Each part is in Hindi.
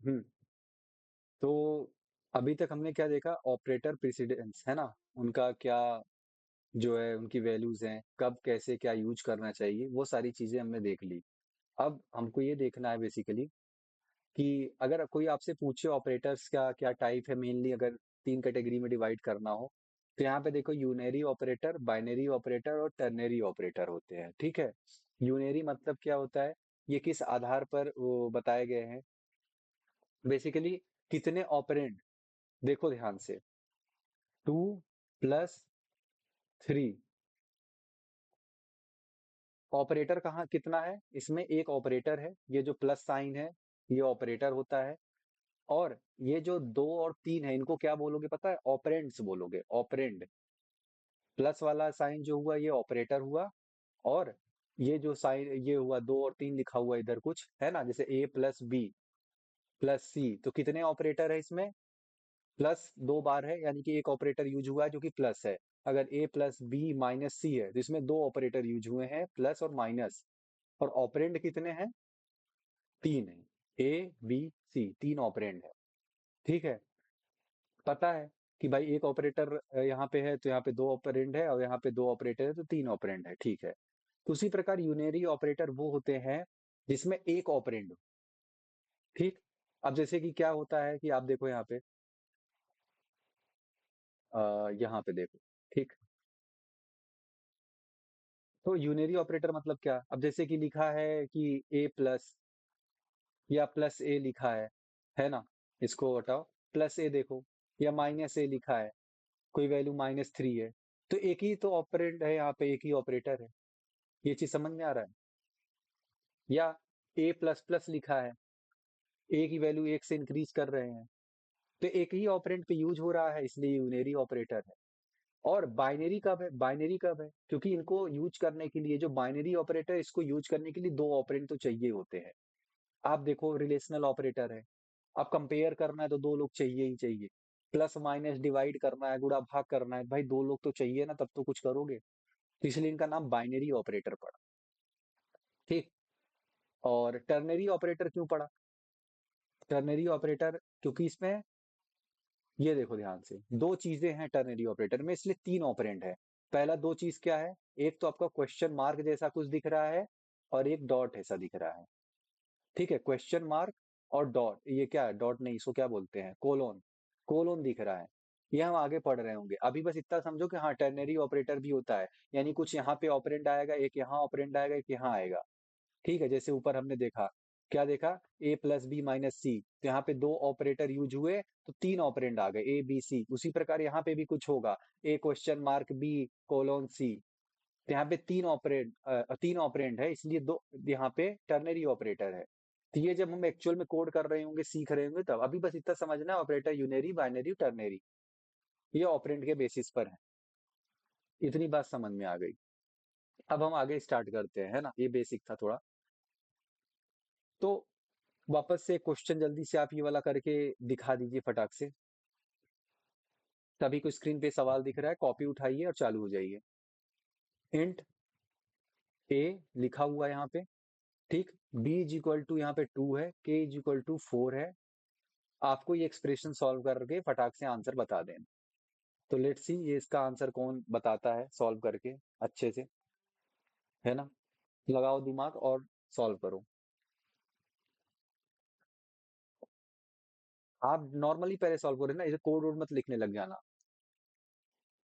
हम्म। तो अभी तक हमने क्या देखा, ऑपरेटर प्रेसिडेंस है ना, उनका क्या जो है, उनकी वैल्यूज हैं, कब कैसे क्या यूज करना चाहिए, वो सारी चीजें हमने देख ली। अब हमको ये देखना है बेसिकली कि अगर कोई आपसे पूछे ऑपरेटर्स का क्या टाइप है, मेनली अगर तीन कैटेगरी में डिवाइड करना हो, तो यहाँ पे देखो यूनरी ऑपरेटर, बाइनरी ऑपरेटर और टर्नरी ऑपरेटर होते हैं, ठीक है। यूनरी मतलब क्या होता है, ये किस आधार पर वो बताए गए हैं, बेसिकली कितने ऑपरेंड, देखो ध्यान से, 2 + 3, ऑपरेटर कहाँ कितना है, इसमें एक ऑपरेटर है, ये जो प्लस साइन है ये ऑपरेटर होता है। और ये जो 2 और 3 है, इनको क्या बोलोगे पता है, ऑपरेंड्स बोलोगे, ऑपरेंड। प्लस वाला साइन जो हुआ ये ऑपरेटर हुआ, और ये जो साइन ये हुआ 2 और 3 लिखा हुआ इधर कुछ है ना, जैसे A + B + C, तो कितने ऑपरेटर है इसमें, +2 बार है, यानी कि एक ऑपरेटर यूज हुआ है जो कि प्लस है। अगर A + B - C है तो इसमें 2 ऑपरेटर यूज हुए हैं, प्लस और माइनस। और ऑपरेंड कितने हैं, 3 है, A B C, 3 ऑपरेंड है, ठीक है। पता है कि भाई एक ऑपरेटर यहाँ पे है तो यहाँ पे 2 ऑपरेंड है, और यहाँ पे 2 ऑपरेटर है तो 3 ऑपरेंड है, ठीक है। तो उसी प्रकार यूनरी ऑपरेटर वो होते हैं जिसमें एक ऑपरेंड हो, ठीक। अब जैसे कि क्या होता है कि आप देखो यहाँ पे, यहाँ पे देखो, ठीक। तो यूनरी ऑपरेटर मतलब क्या, अब जैसे कि लिखा है कि A+ या +A लिखा है ना, इसको हटाओ, +A देखो, या -A लिखा है, कोई वैल्यू -3 है, तो एक ही तो ऑपरेंड है यहाँ पे, एक ही ऑपरेटर है। ये चीज समझ में आ रहा है। या A++ लिखा है, ए की वैल्यू एक से इंक्रीज कर रहे हैं, तो एक ही ऑपरेंड पे यूज हो रहा है, इसलिए यूनरी ऑपरेटर है। और बाइनरी कब है, बाइनरी कब है, क्योंकि इनको यूज करने के लिए, जो बाइनरी ऑपरेटर, इसको यूज करने के लिए 2 ऑपरेंड तो चाहिए होते हैं। आप देखो रिलेशनल ऑपरेटर है, अब कंपेयर करना है तो 2 लोग चाहिए ही चाहिए। प्लस माइनस डिवाइड करना है, गुणा भाग करना है, भाई 2 लोग तो चाहिए ना, तब तो कुछ करोगे। तो इसलिए इनका नाम बाइनरी ऑपरेटर पड़ा, ठीक। और टर्नरी ऑपरेटर क्यों पड़ा, टर्नरी ऑपरेटर क्योंकि इसमें, ये देखो ध्यान से, 2 चीजें हैं टर्नरी ऑपरेटर में, इसलिए 3 ऑपरेंड है। पहला 2 चीज क्या है, एक तो आपका क्वेश्चन मार्क जैसा कुछ दिख रहा है, और एक डॉट ऐसा दिख रहा है, ठीक है। क्वेश्चन मार्क और डॉट, ये क्या है, डॉट नहीं, इसको क्या बोलते हैं, कोलोन, कोलोन दिख रहा है। ये हम आगे पढ़ रहे होंगे, अभी बस इतना समझो कि हाँ टर्नरी ऑपरेटर भी होता है, यानी कुछ यहाँ पे ऑपरेंड आएगा, एक यहाँ ऑपरेंड आएगा, एक यहाँ आएगा, ठीक है। जैसे ऊपर हमने देखा, क्या देखा, A + B - C, तो यहाँ पे 2 ऑपरेटर यूज हुए, तो 3 ऑपरेंड आ गए, A B C। उसी प्रकार यहाँ पे भी कुछ होगा, A?B:C, तो यहाँ पे 3 ऑपरेंड है, इसलिए 2 यहाँ पे टर्नरी ऑपरेटर है। तो ये जब हम एक्चुअल में कोड कर रहे होंगे, सीख रहे होंगे, तब अभी बस इतना समझना है, ऑपरेटर यूनरी, बाइनरी, टर्नरी, ये ऑपरेंड के बेसिस पर है। इतनी बात समझ में आ गई। अब हम आगे स्टार्ट करते हैं, है ना, ये बेसिक था थोड़ा। तो वापस से क्वेश्चन जल्दी से आप ये वाला करके दिखा दीजिए फटाक से। तभी को स्क्रीन पे सवाल दिख रहा है, कॉपी उठाइए और चालू हो जाइए। इंट ए लिखा हुआ है यहाँ पे, ठीक। B = यहाँ पे 2 है, K = 4 है। आपको ये एक्सप्रेशन सॉल्व करके फटाक से आंसर बता दें। तो लेट्स सी ये इसका आंसर कौन बताता है सॉल्व करके अच्छे से, है ना। लगाओ दिमाग और सॉल्व करो। आप नॉर्मली पहले सॉल्व करो ना, इसे कोड वोड मत लिखने लग जाना।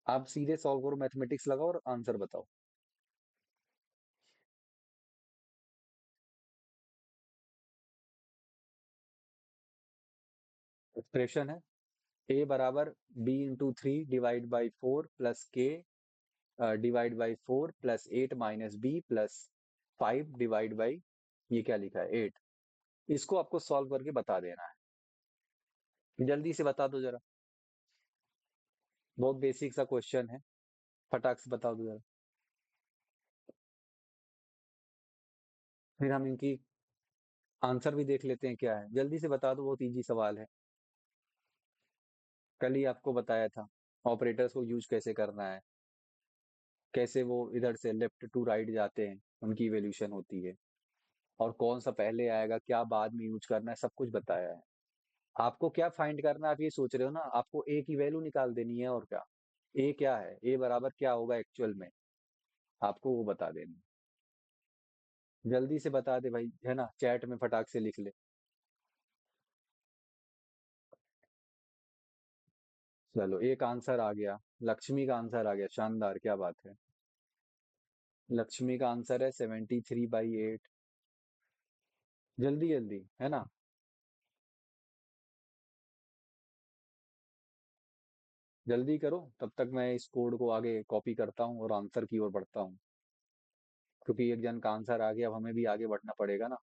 आप सीधे सॉल्व करो, मैथमेटिक्स लगाओ और आंसर बताओ। एक्सप्रेशन है A = B × 3 / 4 + K /4 + 8 - B + 5 ये क्या लिखा है, 8। इसको आपको सॉल्व करके बता देना है, जल्दी से बता दो जरा। बहुत बेसिक सा क्वेश्चन है, फटाक से बता दो जरा। फिर हम इनकी आंसर भी देख लेते हैं क्या है, जल्दी से बता दो, बहुत इजी सवाल है। कल ही आपको बताया था ऑपरेटर्स को यूज कैसे करना है, कैसे वो इधर से लेफ्ट टू राइट जाते हैं, उनकी इवोल्यूशन होती है, और कौन सा पहले आएगा, क्या बाद में यूज करना है, सब कुछ बताया है। आपको क्या फाइंड करना है, आप ये सोच रहे हो ना, आपको ए की वैल्यू निकाल देनी है और क्या। ए क्या है, ए बराबर क्या होगा एक्चुअल में, आपको वो बता देना। जल्दी से बता दे भाई, है ना, चैट में फटाक से लिख ले। चलो एक आंसर आ गया, लक्ष्मी का आंसर आ गया, शानदार, क्या बात है। लक्ष्मी का आंसर है 73/8। जल्दी जल्दी, है ना। जल्दी करो, तब तक मैं इस कोड को आगे कॉपी करता हूँ और आंसर की ओर बढ़ता हूँ, क्योंकि एक जन का आंसर आ गया, अब हमें भी आगे बढ़ना पड़ेगा ना।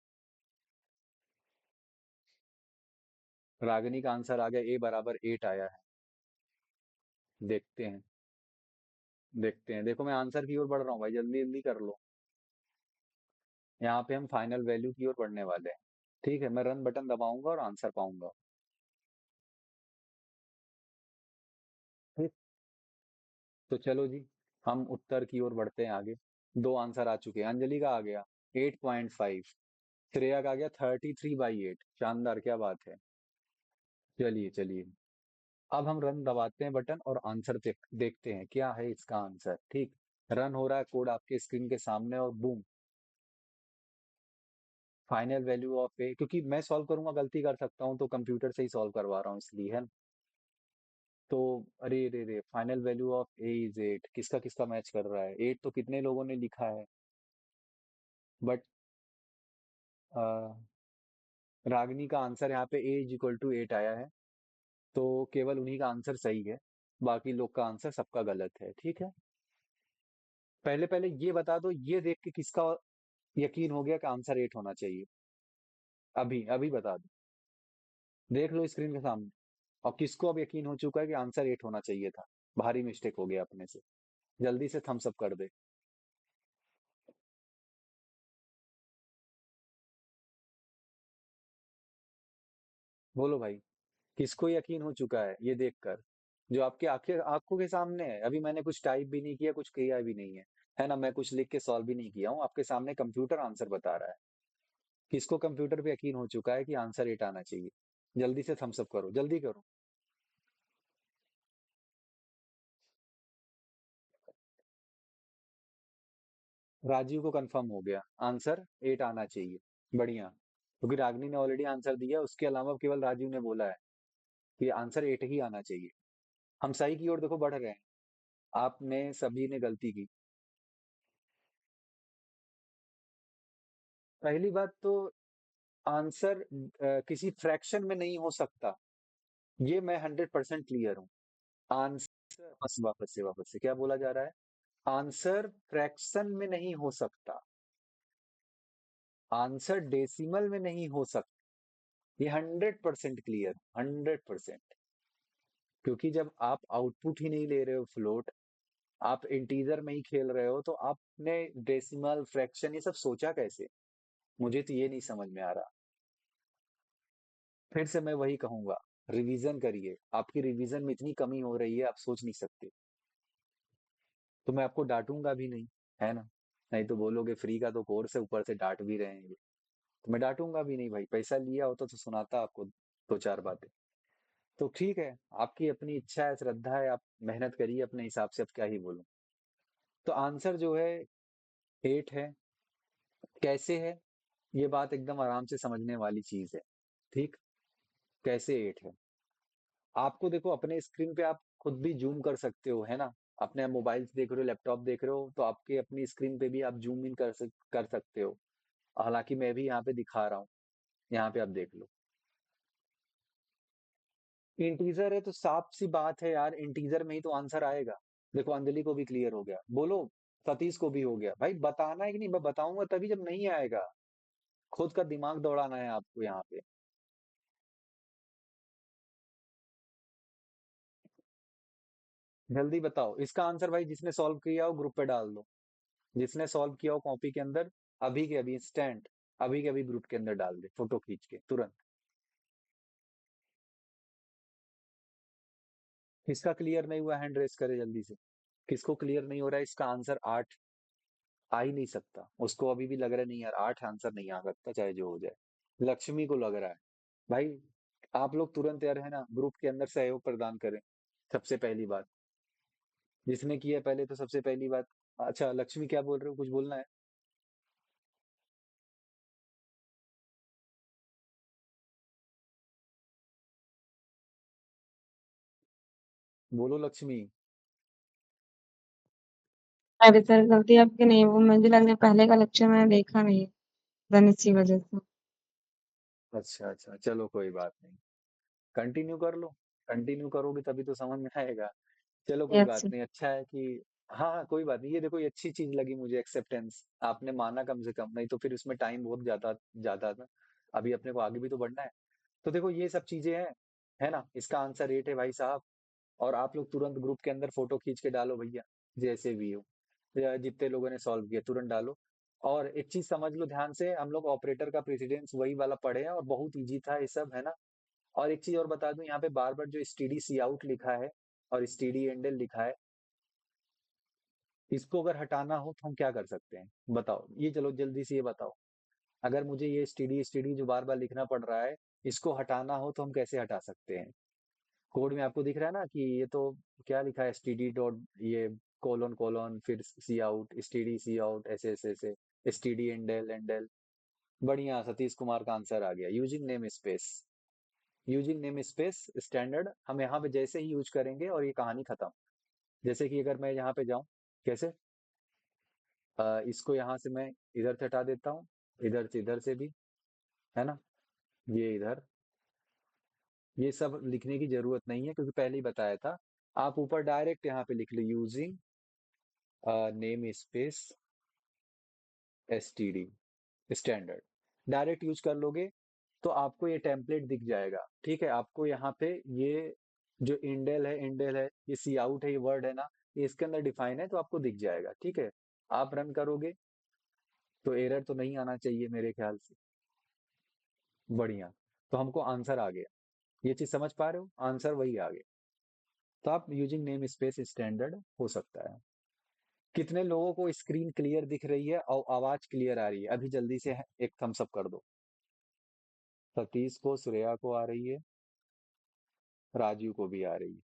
रागिनी का आंसर आ गया, ए बराबर 8 आया है। देखते हैं, देखते हैं, देखो मैं आंसर की ओर बढ़ रहा हूँ भाई, जल्दी जल्दी कर लो। यहाँ पे हम फाइनल वैल्यू की ओर बढ़ने वाले हैं। ठीक है, मैं रन बटन दबाऊंगा और आंसर पाऊंगा। ठीक। तो चलो जी, हम उत्तर की ओर बढ़ते हैं आगे। दो आंसर आ चुके हैं, अंजलि का आ गया 8.5, श्रेया का आ गया 33/8। शानदार, क्या बात है। चलिए चलिए, अब हम रन दबाते हैं बटन और आंसर देखते हैं क्या है इसका आंसर। ठीक, रन हो रहा है कोड आपके स्क्रीन के सामने, और बूम, फाइनल वैल्यू ऑफ ए, क्योंकि मैं सॉल्व करूंगा गलती कर सकता हूँ, तो कंप्यूटर से ही सॉल्व करवा रहा हूँ इसलिए, है। तो अरे रे रे, final value of A is 8, किसका किसका मैच कर रहा है, 8 तो कितने लोगों ने लिखा है, बट रागनी का आंसर यहाँ पे ए इज इक्वल टू 8 आया है, तो केवल उन्हीं का आंसर सही है, बाकी लोग का आंसर सबका गलत है। ठीक है, पहले पहले ये बता दो, ये देख के किसका यकीन हो गया कि आंसर 8 होना चाहिए, अभी अभी बता दो, देख लो स्क्रीन के सामने। और किसको अब यकीन हो चुका है कि आंसर 8 होना चाहिए था, भारी मिस्टेक हो गया अपने से, जल्दी से थम्स अप कर दे। बोलो भाई, किसको यकीन हो चुका है ये देखकर, जो आपके आंखें आंखों के सामने है, अभी मैंने कुछ टाइप भी नहीं किया, कुछ किया भी नहीं है ना, मैं कुछ लिख के सॉल्व भी नहीं किया हूँ, आपके सामने कंप्यूटर आंसर बता रहा है। किसको कंप्यूटर पे यकीन हो चुका है कि आंसर 8 आना चाहिए, जल्दी से थम्स अप करो, जल्दी करो। राजीव को कंफर्म हो गया, आंसर 8 आना चाहिए। बढ़िया, क्योंकि रागनी ने ऑलरेडी आंसर दिया, उसके अलावा केवल राजीव ने बोला है कि आंसर 8 ही आना चाहिए। हम सही की ओर देखो बढ़ रहे हैं, आपने सभी ने गलती की। पहली बात तो, आंसर किसी फ्रैक्शन में नहीं हो सकता, ये मैं 100% क्लियर हूँ। आंसर, वापस से क्या बोला जा रहा है, आंसर फ्रैक्शन में नहीं हो सकता, आंसर डेसिमल में नहीं हो सकता, ये 100% क्लियर, 100%। क्योंकि जब आप आउटपुट ही नहीं ले रहे हो फ्लोट, आप इंटीजर में ही खेल रहे हो, तो आपने डेसिमल फ्रैक्शन ये सब सोचा कैसे, मुझे तो ये नहीं समझ में आ रहा। फिर से मैं वही कहूंगा, रिवीजन करिए, आपकी रिवीजन में इतनी कमी हो रही है आप सोच नहीं सकते। तो मैं आपको डांटूंगा भी नहीं, है ना, नहीं तो बोलोगे फ्री का तो कोर्स है, ऊपर से डांट भी रहे हैं ये। तो मैं डांटूंगा भी नहीं भाई, पैसा लिया होता तो सुनाता आपको दो चार बातें। तो ठीक है, आपकी अपनी इच्छा है, श्रद्धा है, आप मेहनत करिए अपने हिसाब से, अब क्या ही बोलूं। तो आंसर जो है 8 है। कैसे है, ये बात एकदम आराम से समझने वाली चीज है। ठीक, कैसे 8 है, आपको देखो अपने स्क्रीन पे आप खुद भी जूम कर सकते हो, है ना, अपने मोबाइल देख रहे हो, लैपटॉप देख रहे हो, तो आपके अपनी स्क्रीन पे भी आप जूम इन कर सकते हो। हालांकि मैं भी यहाँ पे दिखा रहा हूँ, यहाँ पे आप देख लो। इंटीजर है तो साफ सी बात है यार, इंटीजर में ही तो आंसर आएगा। देखो अंजलि को भी क्लियर हो गया, बोलो, सतीश को भी हो गया भाई, बताना है कि नहीं, मैं बताऊंगा तभी जब नहीं आएगा, खुद का दिमाग दौड़ाना है आपको यहाँ पे। जल्दी बताओ इसका आंसर भाई, जिसने सॉल्व किया हो ग्रुप पे डाल दो, जिसने सॉल्व किया हो कॉपी के अंदर, अभी के अभी इंस्टेंट, अभी के अभी ग्रुप के अंदर डाल दे, फोटो खींच के तुरंत। किसका क्लियर नहीं हुआ, हैंड रेस करे जल्दी से। किसको क्लियर नहीं हो रहा है, इसका आंसर 8 आ ही नहीं सकता, उसको अभी भी लग रहा है नहीं यार 8 आंसर नहीं आ सकता चाहे जो हो जाए। लक्ष्मी को लग रहा है भाई, आप लोग तुरंत यार है ना ग्रुप के अंदर सहयोग प्रदान करें, सबसे पहली बात। जिसने किया है पहले तो सबसे पहली बात। अच्छा लक्ष्मी क्या बोल रहे हो, कुछ बोलना है? बोलो लक्ष्मी। अरे सर गलती आपकी नहीं, वो मुझे लग रहा है पहले का लेक्चर मैंने देखा नहीं, देन इसी वजह से। अच्छा अच्छा, चलो कोई बात नहीं, कंटिन्यू कर लो। कंटिन्यू करोगे तभी तो समझ में आएगा। चलो कोई यस बात सर। नहीं, अच्छा है कि हाँ हाँ कोई बात नहीं। ये देखो ये अच्छी चीज लगी मुझे, एक्सेप्टेंस आपने माना कम से कम, नहीं तो फिर उसमें टाइम बहुत जाता जाता था। अभी अपने को आगे भी तो बढ़ना है। तो देखो ये सब चीजें हैं, है ना। इसका आंसर 8 है भाई साहब। और आप लोग तुरंत ग्रुप के अंदर फोटो खींच के डालो भैया, जैसे भी हो, या जितने लोगों ने सॉल्व किया तुरंत डालो। और एक चीज समझ लो ध्यान से, हम लोग ऑपरेटर का प्रेसिडेंस वही वाला पढ़े हैं और बहुत इजी था ये सब, है ना। और एक चीज और बता दूं, यहाँ पे बार बार जो स्टीडी सी आउट लिखा है और स्टीडी एंडल लिखा है, इसको अगर हटाना हो तो हम क्या कर सकते हैं बताओ, ये चलो जल्दी से ये बताओ। अगर मुझे ये स्टीडी स्टीडी जो बार बार लिखना पड़ रहा है, इसको हटाना हो तो हम कैसे हटा सकते हैं? कोड में आपको दिख रहा है ना कि ये तो क्या लिखा है, स्टीडी डॉट ये कोलोन कोलोन फिर सी आउट, स्टीडी सी आउट, ऐसे ऐसे ऐसे, स्टीडी एंडल एंडल। बढ़िया, सतीश कुमार का आंसर आ गया, using name space. Using name space standard हम यहाँ पे जैसे ही यूज करेंगे और ये कहानी खत्म। जैसे कि अगर मैं यहाँ पे जाऊं, कैसे इसको यहाँ से मैं इधर से हटा देता हूँ, इधर से भी, है ना, ये इधर, ये सब लिखने की जरूरत नहीं है क्योंकि पहले ही बताया था। आप ऊपर डायरेक्ट यहाँ पे लिख लो, using namespace STD standard, direct use कर लोगे तो आपको ये टेम्पलेट दिख जाएगा। ठीक है, आपको यहाँ पे ये जो इंडेल है, ये सी आउट है, ये वर्ड है ना, ये इसके अंदर डिफाइन है तो आपको दिख जाएगा। ठीक है, आप रन करोगे तो एरर तो नहीं आना चाहिए मेरे ख्याल से। बढ़िया, तो हमको आंसर आ गया। ये चीज समझ पा रहे हो, आंसर वही आ गया। तो आप यूजिंग नेम स्पेस स्टैंडर्ड हो सकता है। कितने लोगों को स्क्रीन क्लियर दिख रही है और आवाज क्लियर आ रही है? अभी जल्दी से एक थम्स अप कर दो। सतीश को, श्रेया को आ रही है, राजू को भी आ रही है,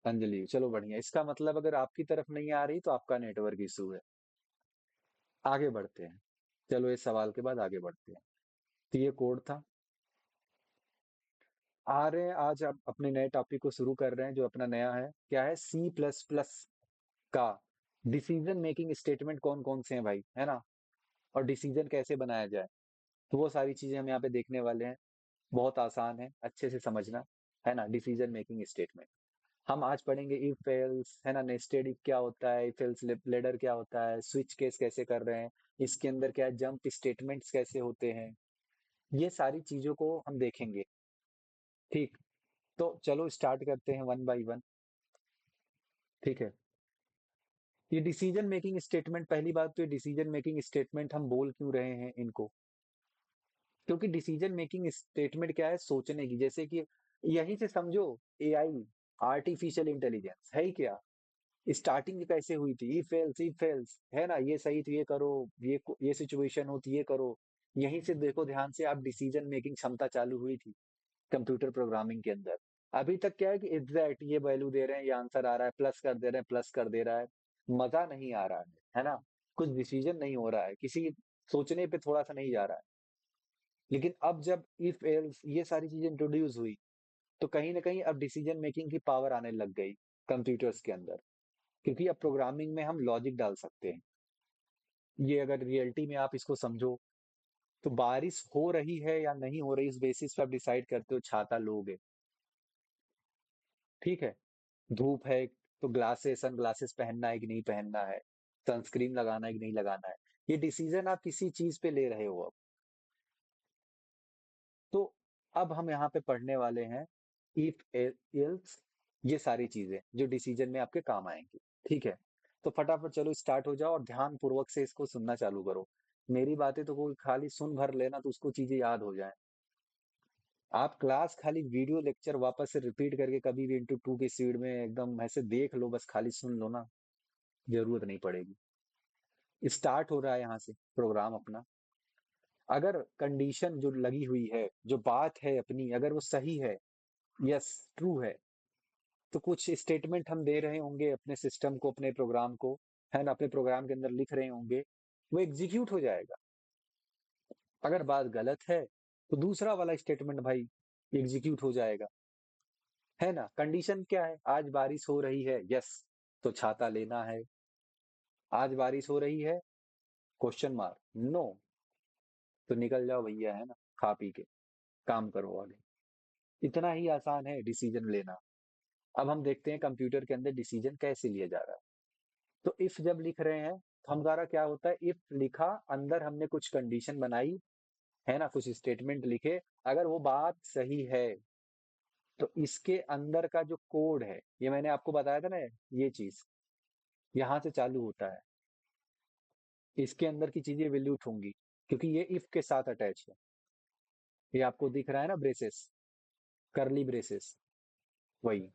अंजलि, चलो बढ़िया। इसका मतलब अगर आपकी तरफ नहीं आ रही तो आपका नेटवर्क इशू है। आगे बढ़ते हैं, चलो इस सवाल के बाद आगे बढ़ते हैं। तो ये कोड था। आ रहे हैं आज आप अपने नए टॉपिक को शुरू कर रहे हैं, जो अपना नया है क्या है, सी प्लस प्लस का डिसीजन मेकिंग स्टेटमेंट कौन कौन से हैं भाई, है ना। और डिसीजन कैसे बनाया जाए, तो वो सारी चीजें हम यहाँ पे देखने वाले हैं। बहुत आसान है, अच्छे से समझना, है ना। डिसीजन मेकिंग स्टेटमेंट हम आज पढ़ेंगे। इफ एल्स, है ना, नेस्टेड इफ क्या होता है, इफ एल्स लेडर क्या होता है, स्विच केस कैसे कर रहे हैं, इसके अंदर क्या है, जंप स्टेटमेंट्स कैसे होते हैं, ये सारी चीजों को हम देखेंगे। ठीक, तो चलो स्टार्ट करते हैं वन बाय वन। ठीक है, ये डिसीजन मेकिंग स्टेटमेंट, पहली बात तो ये डिसीजन मेकिंग स्टेटमेंट हम बोल क्यों रहे हैं इनको, क्योंकि डिसीजन मेकिंग स्टेटमेंट क्या है, सोचने की, जैसे कि यहीं से समझो, एआई, आर्टिफिशियल इंटेलिजेंस है ही क्या। स्टार्टिंग कैसे हुई थी, इफ एल्स, है ना, ये सही तो ये करो, ये सिचुएशन हो तो ये करो। यहीं से देखो ध्यान से, आप डिसीजन मेकिंग क्षमता चालू हुई थी कंप्यूटर प्रोग्रामिंग के अंदर। अभी तक क्या है कि एग्जैक्ट ये वैल्यू दे रहे हैं, ये आंसर आ रहा है, प्लस कर दे रहे हैं, प्लस कर दे रहा है, मजा नहीं आ रहा है ना। कुछ डिसीजन नहीं हो रहा है, किसी सोचने पे थोड़ा सा नहीं जा रहा है। लेकिन अब जब इफ एल्स ये सारी चीजें इंट्रोड्यूस हुई, तो कहीं ना कहीं अब डिसीजन मेकिंग की पावर आने लग गई कंप्यूटर्स के अंदर, क्योंकि अब प्रोग्रामिंग में हम लॉजिक डाल सकते हैं। ये अगर रियलिटी में आप इसको समझो, तो बारिश हो रही है या नहीं हो रही, इस बेसिस पे आप डिसाइड करते हो छाता लोगे। ठीक है, धूप है तो ग्लासेस, सन ग्लासेस पहनना है कि नहीं पहनना है, सनस्क्रीन लगाना है कि नहीं लगाना है, ये डिसीजन आप किसी चीज पे ले रहे हो अब। तो अब हम यहाँ पे पढ़ने वाले हैं इफ एल्स, ये सारी चीजें जो डिसीजन में आपके काम आएंगी। ठीक है, तो फटाफट चलो स्टार्ट हो जाओ और ध्यान पूर्वक से इसको सुनना चालू करो। मेरी बातें तो कोई खाली सुन भर लेना तो उसको चीजें याद हो जाए। आप क्लास खाली वीडियो लेक्चर वापस से रिपीट करके कभी भी इंटू टू की स्पीड में एकदम ऐसे देख लो, बस खाली सुन लो ना, जरूरत नहीं पड़ेगी। स्टार्ट हो रहा है यहाँ से प्रोग्राम अपना। अगर कंडीशन जो लगी हुई है, जो बात है अपनी, अगर वो सही है, यस ट्रू है, तो कुछ स्टेटमेंट हम दे रहे होंगे अपने सिस्टम को, अपने प्रोग्राम को, है ना, अपने प्रोग्राम के अंदर लिख रहे होंगे, वो एग्जीक्यूट हो जाएगा। अगर बात गलत है तो दूसरा वाला स्टेटमेंट भाई एग्जीक्यूट हो जाएगा, है ना। कंडीशन क्या है, आज बारिश हो रही है, यस, तो छाता लेना है। आज बारिश हो रही है, क्वेश्चन मार्क, नो, तो निकल जाओ भैया, है ना, खा पी के काम करो आगे। इतना ही आसान है डिसीजन लेना। अब हम देखते हैं कंप्यूटर के अंदर डिसीजन कैसे लिया जा रहा है। तो इफ जब लिख रहे हैं तो हमारा क्या होता है, इफ लिखा, अंदर हमने कुछ कंडीशन बनाई, है ना, कुछ स्टेटमेंट लिखे, अगर वो बात सही है तो इसके अंदर का जो कोड है, ये मैंने आपको बताया था ना, ये चीज यहाँ से चालू होता है, इसके अंदर की चीजें वैल्यूट होंगी, क्योंकि ये इफ के साथ अटैच है। ये आपको दिख रहा है ना, ब्रेसेस, करली ब्रेसेस, वही।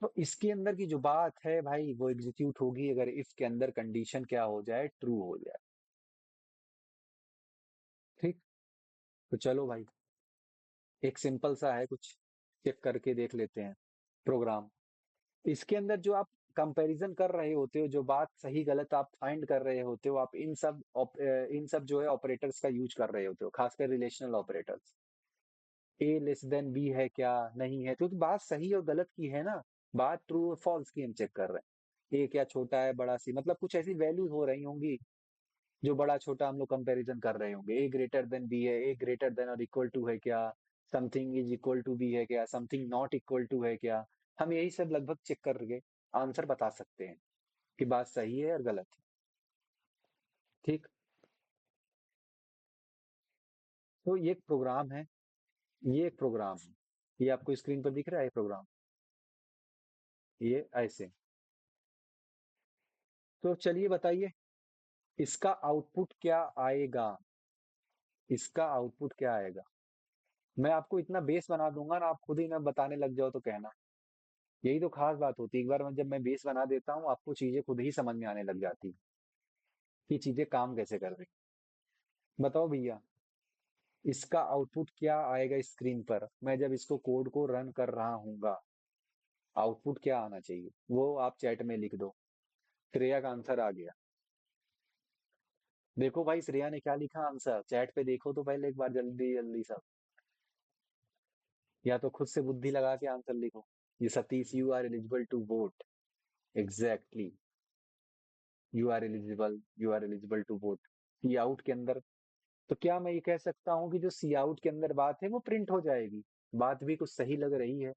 तो इसके अंदर की जो बात है भाई वो एग्जीक्यूट होगी अगर इफ के अंदर कंडीशन क्या हो जाए, ट्रू हो जाए। ठीक, तो चलो भाई, एक सिंपल सा है कुछ, चेक करके देख लेते हैं प्रोग्राम। इसके अंदर जो आप कंपैरिजन कर रहे होते हो, जो बात सही गलत आप फाइंड कर रहे होते हो, आप इन सब जो है ऑपरेटर्स का यूज कर रहे होते हो, खासकर रिलेशनल ऑपरेटर्स। ए लेस देन बी है क्या, नहीं है, तो बात सही और गलत की है ना, बात ट्रू और फॉल्स की हम चेक कर रहे हैं। ए क्या छोटा है बड़ा सी, मतलब कुछ ऐसी वैल्यूज हो रही होंगी जो बड़ा छोटा हम लोग कंपैरिजन कर रहे होंगे। ए ग्रेटर देन बी है, ए ग्रेटर देन और इक्वल टू है क्या, something is equal to B है क्या, समथिंग नॉट इक्वल टू है क्या। हम यही सब लगभग चेक करके आंसर बता सकते हैं कि बात सही है और गलत है। ठीक, तो ये एक प्रोग्राम है, ये एक प्रोग्राम है, ये आपको स्क्रीन पर दिख रहा है प्रोग्राम, ये ऐसे। तो चलिए बताइए, इसका आउटपुट क्या आएगा, इसका आउटपुट क्या आएगा। मैं आपको इतना बेस बना दूंगा ना, आप खुद ही ना बताने लग जाओ तो कहना। यही तो खास बात होती है, एक बार जब मैं बेस बना देता हूँ आपको चीजें खुद ही समझ में आने लग जाती है कि चीजें काम कैसे कर रही हैं। बताओ भैया, इसका आउटपुट क्या आएगा स्क्रीन पर, मैं जब इसको कोड को रन कर रहा हूँगा, आउटपुट क्या आना चाहिए वो आप चैट में लिख दो। श्रेया का आंसर आ गया। देखो भाई श्रेया ने क्या लिखा आंसर, चैट पे देखो तो पहले एक बार, जल्दी जल्दी सब, या तो खुद से बुद्धि लगा के आंसर लिखो। ये Satish, you are eligible to vote, exactly, you are eligible to vote. Cout के अंदर, तो क्या मैं ये कह सकता हूँ कि जो सी आउट के अंदर बात है वो प्रिंट हो जाएगी। बात भी कुछ सही लग रही है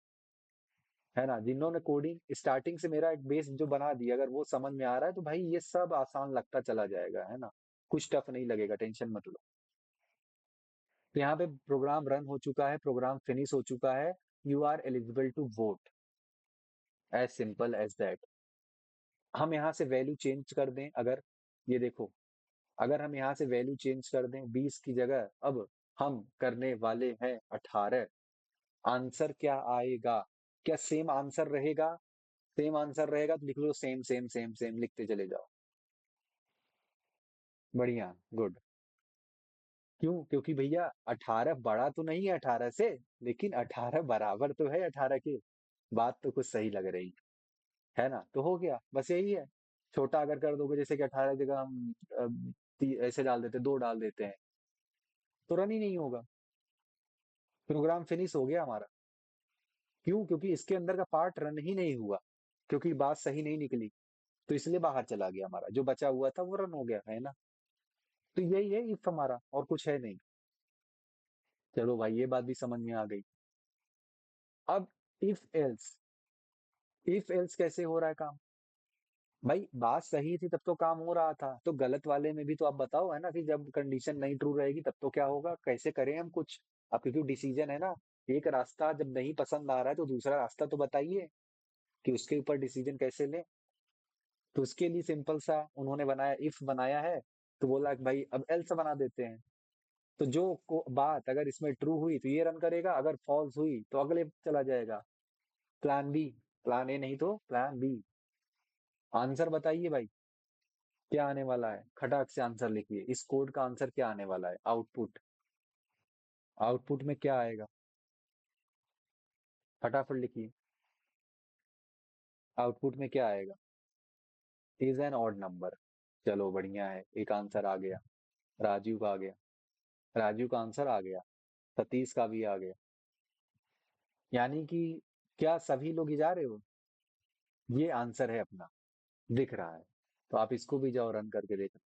ना। जिन्होंने कोडिंग स्टार्टिंग से मेरा एक बेस जो बना दिया, अगर वो समझ में आ रहा है तो भाई ये सब आसान लगता चला जाएगा, है ना, कुछ टफ नहीं लगेगा, टेंशन मत लो। तो यहाँ पे प्रोग्राम रन हो चुका है, प्रोग्राम फिनिश हो चुका है, you are eligible to vote, as simple as that. हम यहाँ से वैल्यू चेंज कर दें अगर, ये देखो, अगर हम यहाँ से वैल्यू चेंज कर दें 20 की जगह, अब हम करने वाले हैं 18, आंसर क्या आएगा, क्या सेम आंसर रहेगा, सेम आंसर रहेगा तो लिख लो सेम सेम सेम सेम, लिखते चले जाओ। बढ़िया, गुड। क्यों, क्योंकि भैया 18 बड़ा तो नहीं है 18 से, लेकिन 18 बराबर तो है 18 के। बात तो कुछ सही लग रही है ना, तो हो गया, बस यही है। छोटा अगर कर दोगे, जैसे कि 18 की जगह हम ऐसे डाल देते, 2 डाल देते हैं, तो रन ही नहीं होगा, प्रोग्राम फिनिश हो गया हमारा। क्यों, क्योंकि इसके अंदर का पार्ट रन ही नहीं हुआ, क्योंकि बात सही नहीं निकली, तो इसलिए बाहर चला गया, हमारा जो बचा हुआ था वो रन हो गया, है ना। तो यही है इफ हमारा, और कुछ है नहीं। चलो भाई ये बात भी समझ में आ गई। अब इफ एल्स, इफ एल्स कैसे हो रहा है काम, भाई बात सही थी तब तो काम हो रहा था, तो गलत वाले में भी तो आप बताओ, है ना, कि जब कंडीशन नहीं ट्रू रहेगी तब तो क्या होगा, कैसे करें हम कुछ। अब क्योंकि डिसीजन है ना, एक रास्ता जब नहीं पसंद आ रहा है तो दूसरा रास्ता तो बताइए कि उसके ऊपर डिसीजन कैसे लें। तो उसके लिए सिंपल सा उन्होंने बनाया, इफ बनाया है, तो बोला कि भाई अब एल्स बना देते हैं। तो जो बात अगर इसमें ट्रू हुई तो ये रन करेगा, अगर फॉल्स हुई तो अगले चला जाएगा, प्लान बी, प्लान ए नहीं तो प्लान बी। आंसर बताइए भाई। क्या आने वाला है, खटाक से आंसर लिखिए, इस कोड का आंसर क्या आने वाला है, आउटपुट। आउटपुट में क्या आएगा, फटाफट लिखिए। आउटपुट में क्या आएगा, इज एन ऑड नंबर। चलो बढ़िया है, एक आंसर आ गया। राजू का आ गया, राजू का आंसर आ गया, सतीश का भी आ गया। यानी कि क्या सभी लोग ही जा रहे हो, ये आंसर है अपना, दिख रहा है। तो आप इसको भी जाओ रन करके देखो।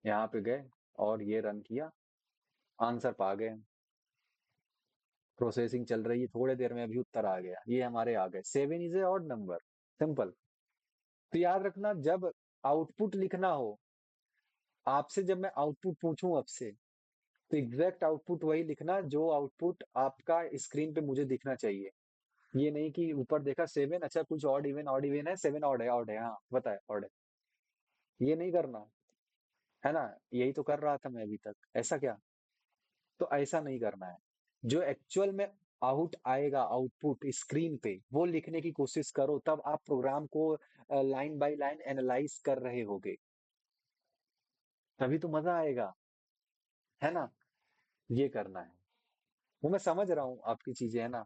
यहाँ पे गए और ये रन किया, आंसर पा गए। प्रोसेसिंग चल रही है, थोड़े देर में अभी उत्तर आ गया, ये हमारे आ गए। 7 is a odd number, simple. तो याद रखना, जब आउटपुट लिखना हो आपसे, जब मैं आउटपुट पूछूं आपसे, तो एग्जैक्ट आउटपुट वही लिखना जो आउटपुट आपका स्क्रीन पे मुझे दिखना चाहिए। ये नहीं कि ऊपर देखा 7, अच्छा कुछ ऑड इवन है, 7 ऑड है, हाँ बताए ऑड है, ये नहीं करना है ना। यही तो कर रहा था मैं अभी तक, ऐसा क्या। तो ऐसा नहीं करना है, जो एक्चुअल में आउट आएगा, आउटपुट स्क्रीन पे वो लिखने की कोशिश करो, तब आप प्रोग्राम को लाइन बाय लाइन एनालाइज कर रहे होगे, तभी तो मजा आएगा, है ना। ये करना है। वो मैं समझ रहा हूँ आपकी चीजें, है ना,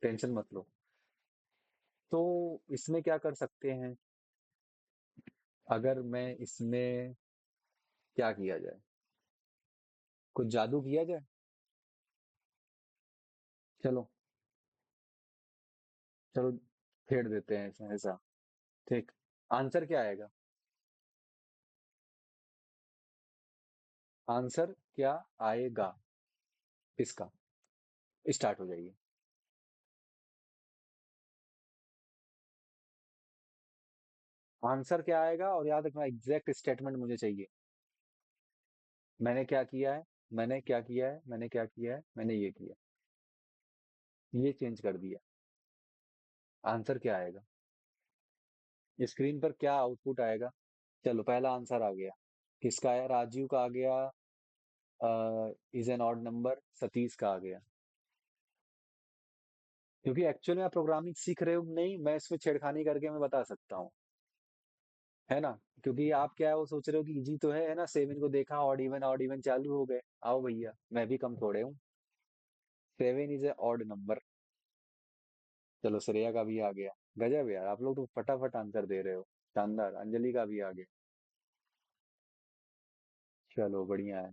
टेंशन मत लो। तो इसमें क्या कर सकते हैं, अगर मैं इसमें क्या किया जाए, कुछ जादू किया जाए। चलो, चलो छेड़ देते हैं ऐसा ऐसा। ठीक, आंसर क्या आएगा, आंसर क्या आएगा इसका, स्टार्ट हो जाइए। आंसर क्या आएगा, और याद रखना एग्जैक्ट स्टेटमेंट मुझे चाहिए। मैंने क्या किया है, मैंने क्या किया है, मैंने क्या किया है, मैंने ये किया, ये चेंज कर दिया। आंसर क्या आएगा, स्क्रीन पर क्या आउटपुट आएगा। चलो पहला आंसर आ गया, किसका आया, राजीव का आ गया, is an odd number, Satish का आ गया। क्योंकि एक्चुअली में आप प्रोग्रामिंग सीख रहे हो नहीं, मैं इसमें छेड़खानी करके मैं बता सकता हूँ, है ना। क्योंकि आप क्या है वो सोच रहे हो कि इजी तो है ना, 7 को देखा, ऑड इवन चालू हो गए। आओ भैया, मैं भी कम थोड़े हूँ। 7 इज ए ऑड नंबर। चलो श्रेया का भी आ गया। गजब यार, आप लोग तो फटाफट आंसर दे रहे हो, शानदार। अंजलि का भी आ गया। चलो बढ़िया है।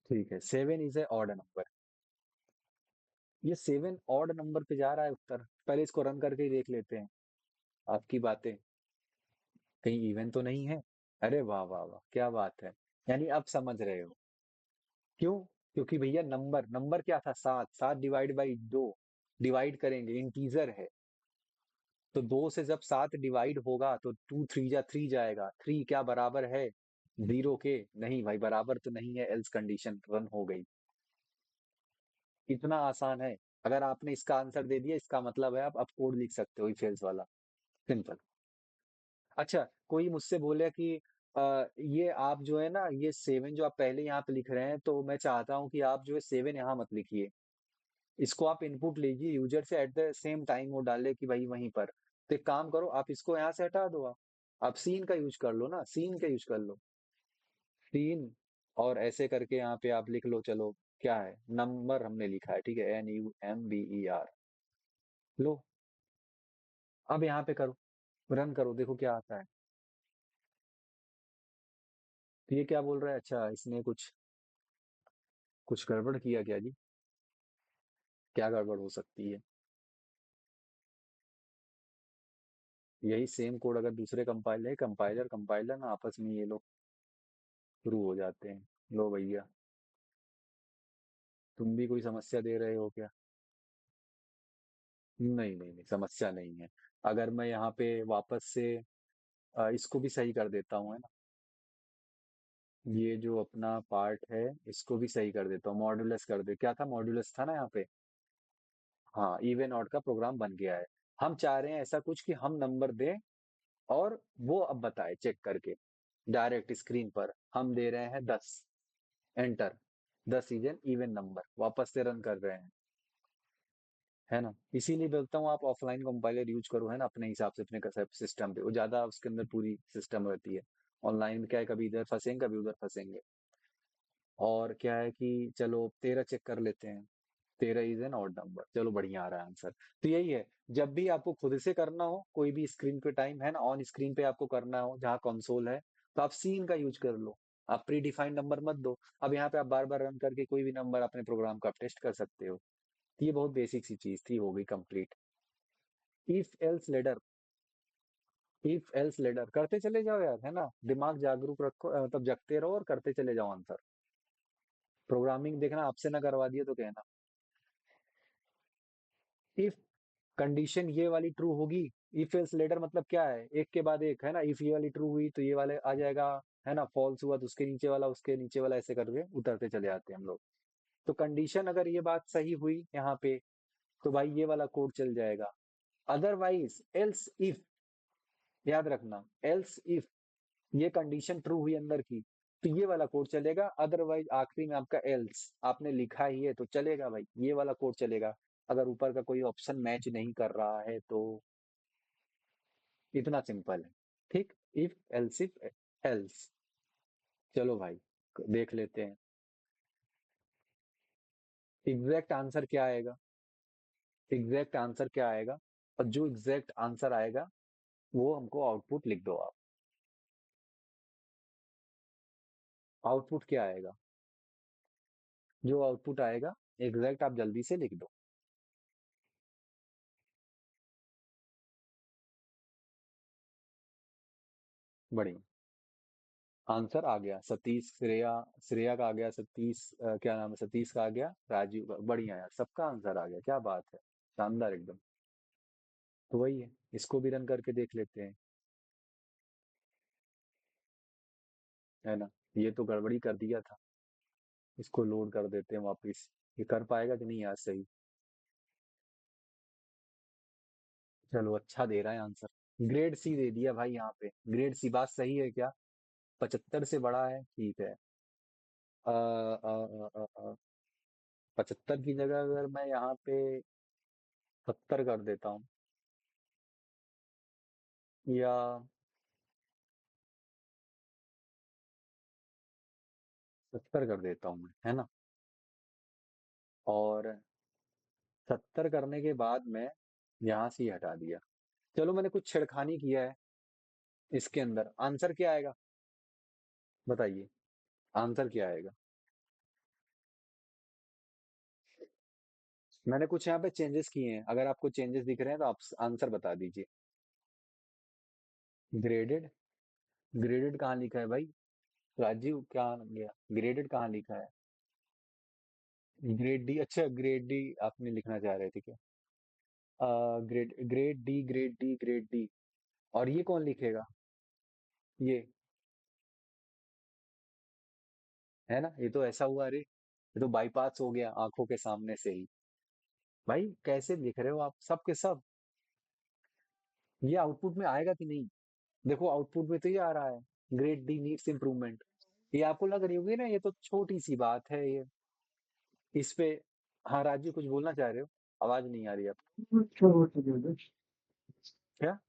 ठीक है, 7 इज ए ऑड नंबर। ये 7 ऑड नंबर पे जा रहा है उत्तर, पहले इसको रन करके ही देख लेते हैं। आपकी बातें, कहीं इवन तो नहीं है। अरे वाह वाह वाह, क्या बात है। यानी अब समझ रहे हो क्यों। क्योंकि भैया नंबर, नंबर क्या था, 7, 7 डिवाइड बाई 2, डिवाइड करेंगे, इंटीजर है। तो 2 से जब 7 डिवाइड होगा तो 2 3 जा 3 जाएगा, 3 क्या बराबर है 0 के, नहीं भाई बराबर तो नहीं है, एल्स कंडीशन रन हो गई। इतना आसान है। अगर आपने इसका आंसर दे दिया, इसका मतलब है आप अब कोड लिख सकते हो इफ एल्स वाला, सिंपल। अच्छा, कोई मुझसे बोले कि ये आप जो है ना, ये 7 जो आप पहले यहाँ पे लिख रहे हैं, तो मैं चाहता हूँ कि आप जो है 7 यहाँ मत लिखिए, इसको आप इनपुट लीजिए यूजर से, एट द सेम टाइम वो डाले कि भाई वहीं पर। तो एक काम करो, आप इसको यहाँ से हटा दो, आप सीन का यूज कर लो ना, सीन का यूज कर लो, सीन। और ऐसे करके यहाँ पे आप लिख लो, चलो क्या है, नंबर हमने लिखा है, ठीक है, NUMBER। लो, अब यहाँ पे करो, रन करो, देखो क्या आता है। तो ये क्या बोल रहा है, अच्छा इसने कुछ कुछ गड़बड़ किया क्या जी, क्या गड़बड़ हो सकती है। यही सेम कोड अगर दूसरे कंपाइलर है, कंपाइलर कंपाइलर ना आपस में ये लोग शुरू हो जाते हैं। लो भैया, तुम भी कोई समस्या दे रहे हो क्या। नहीं नहीं नहीं, समस्या नहीं है। अगर मैं यहाँ पे वापस से इसको भी सही कर देता हूँ, है ना, ये जो अपना पार्ट है इसको भी सही कर देता हूँ, मॉड्यूलस कर दे, क्या था मॉड्यूलस था ना यहाँ पे। हाँ, इवन ऑड का प्रोग्राम बन गया है। हम चाह रहे हैं ऐसा कुछ कि हम नंबर दें और वो अब बताए चेक करके, डायरेक्ट स्क्रीन पर हम दे रहे हैं 10, enter. 10 is an even number, वापस से रन कर रहे हैं, है ना? इसीलिए बोलता हूँ आप ऑफलाइन कंपाइलर यूज करो, है ना, अपने हिसाब से अपने सिस्टम पे, वो ज्यादा उसके अंदर पूरी सिस्टम रहती है। ऑनलाइन में क्या है, कभी इधर फंसेंगे कभी उधर फंसेंगे। और क्या है कि चलो 13 चेक कर लेते हैं। 13 इज एन ऑड नंबर, चलो बढ़िया आ रहा है आंसर। तो यही है, जब भी आपको खुद से करना हो कोई भी स्क्रीन पे टाइम, है ना, ऑन स्क्रीन पे आपको करना हो जहाँ कंसोल है, तो आप सीन का यूज कर लो। आप प्री डिफाइंड नंबर मत दो। अब यहाँ पे आप बार बार रन करके कोई भी नंबर अपने प्रोग्राम का आप टेस्ट कर सकते हो। तो ये बहुत बेसिक सी चीज थी, हो गई complete. If else ladder, if else ladder करते चले जाओ यार, है ना, दिमाग जागरूक रखो, मतलब जगते रहो और करते चले जाओ आंसर। प्रोग्रामिंग देखना आपसे ना करवा दिए तो कहना। इफ कंडीशन ये वाली ट्रू होगी, इफ एल्स लेटर मतलब क्या है, एक के बाद एक, है ना, इफ ये वाली ट्रू हुई तो ये वाले आ जाएगा, है ना, फॉल्स हुआ तो उसके नीचे वाला, उसके नीचे वाला, ऐसे करके उतरते चले जाते हैं हम लोग। तो कंडीशन अगर ये बात सही हुई यहाँ पे, तो भाई ये वाला कोड चल जाएगा। अदरवाइज एल्स इफ, याद रखना, एल्स इफ ये कंडीशन ट्रू हुई अंदर की, तो ये वाला कोड चलेगा। अदरवाइज आखिरी में आपका एल्स आपने लिखा ही है तो चलेगा भाई, ये वाला कोड चलेगा। अगर ऊपर का कोई ऑप्शन मैच नहीं कर रहा है तो, इतना सिंपल है। ठीक, इफ एल्स इफ एल्स। चलो भाई, देख लेते हैं एग्जैक्ट आंसर क्या आएगा। एग्जैक्ट आंसर क्या आएगा, और जो एग्जैक्ट आंसर आएगा वो हमको आउटपुट लिख दो आप। आउटपुट क्या आएगा, जो आउटपुट आएगा एग्जैक्ट आप जल्दी से लिख दो। बढ़िया, आंसर आ गया सतीश, श्रेया, श्रेया का आ गया, सतीश क्या नाम है, सतीश का आ गया, राजीव का, बढ़िया यार, सबका आंसर आ गया, क्या बात है, शानदार एकदम। तो वही है, इसको भी रन करके देख लेते हैं, है ना। ये तो गड़बड़ी कर दिया था, इसको लोड कर देते हैं वापस। ये कर पाएगा कि नहीं आज सही। चलो अच्छा दे रहा है आंसर, ग्रेड सी दे दिया भाई यहाँ पे, ग्रेड सी, बात सही है क्या? 75 से बड़ा है, ठीक है। 75 की जगह अगर मैं यहाँ पे 70 कर देता हूँ, या 70 कर देता हूँ मैं, है ना। और 70 करने के बाद मैं यहाँ से ही हटा दिया। चलो मैंने कुछ छेड़खानी किया है, इसके अंदर आंसर क्या आएगा, बताइए, आंसर क्या आएगा। मैंने कुछ यहाँ पे चेंजेस किए हैं, अगर आपको चेंजेस दिख रहे हैं तो आप आंसर बता दीजिए। ग्रेडेड, ग्रेडेड कहाँ लिखा है भाई, राजीव क्या गया, ग्रेडेड कहाँ लिखा है। ग्रेड डी, अच्छा ग्रेड डी आपने लिखना चाह रहे थे क्या? Grade, grade D, grade D, grade D. और ये कौन लिखेगा, ये, है ना, ये तो ऐसा हुआ, अरे ये तो बाईपास हो गया आंखों के सामने से ही। भाई कैसे लिख रहे हो आप, सब के सब। ये आउटपुट में आएगा कि नहीं, देखो आउटपुट में तो ये आ रहा है, ग्रेड डी नीड्स इम्प्रूवमेंट। ये आपको लग रही होगी ना, ये तो छोटी सी बात है ये, इस पे। हाँ राजू कुछ बोलना चाह रहे हो, आवाज नहीं आ रही आप। क्या,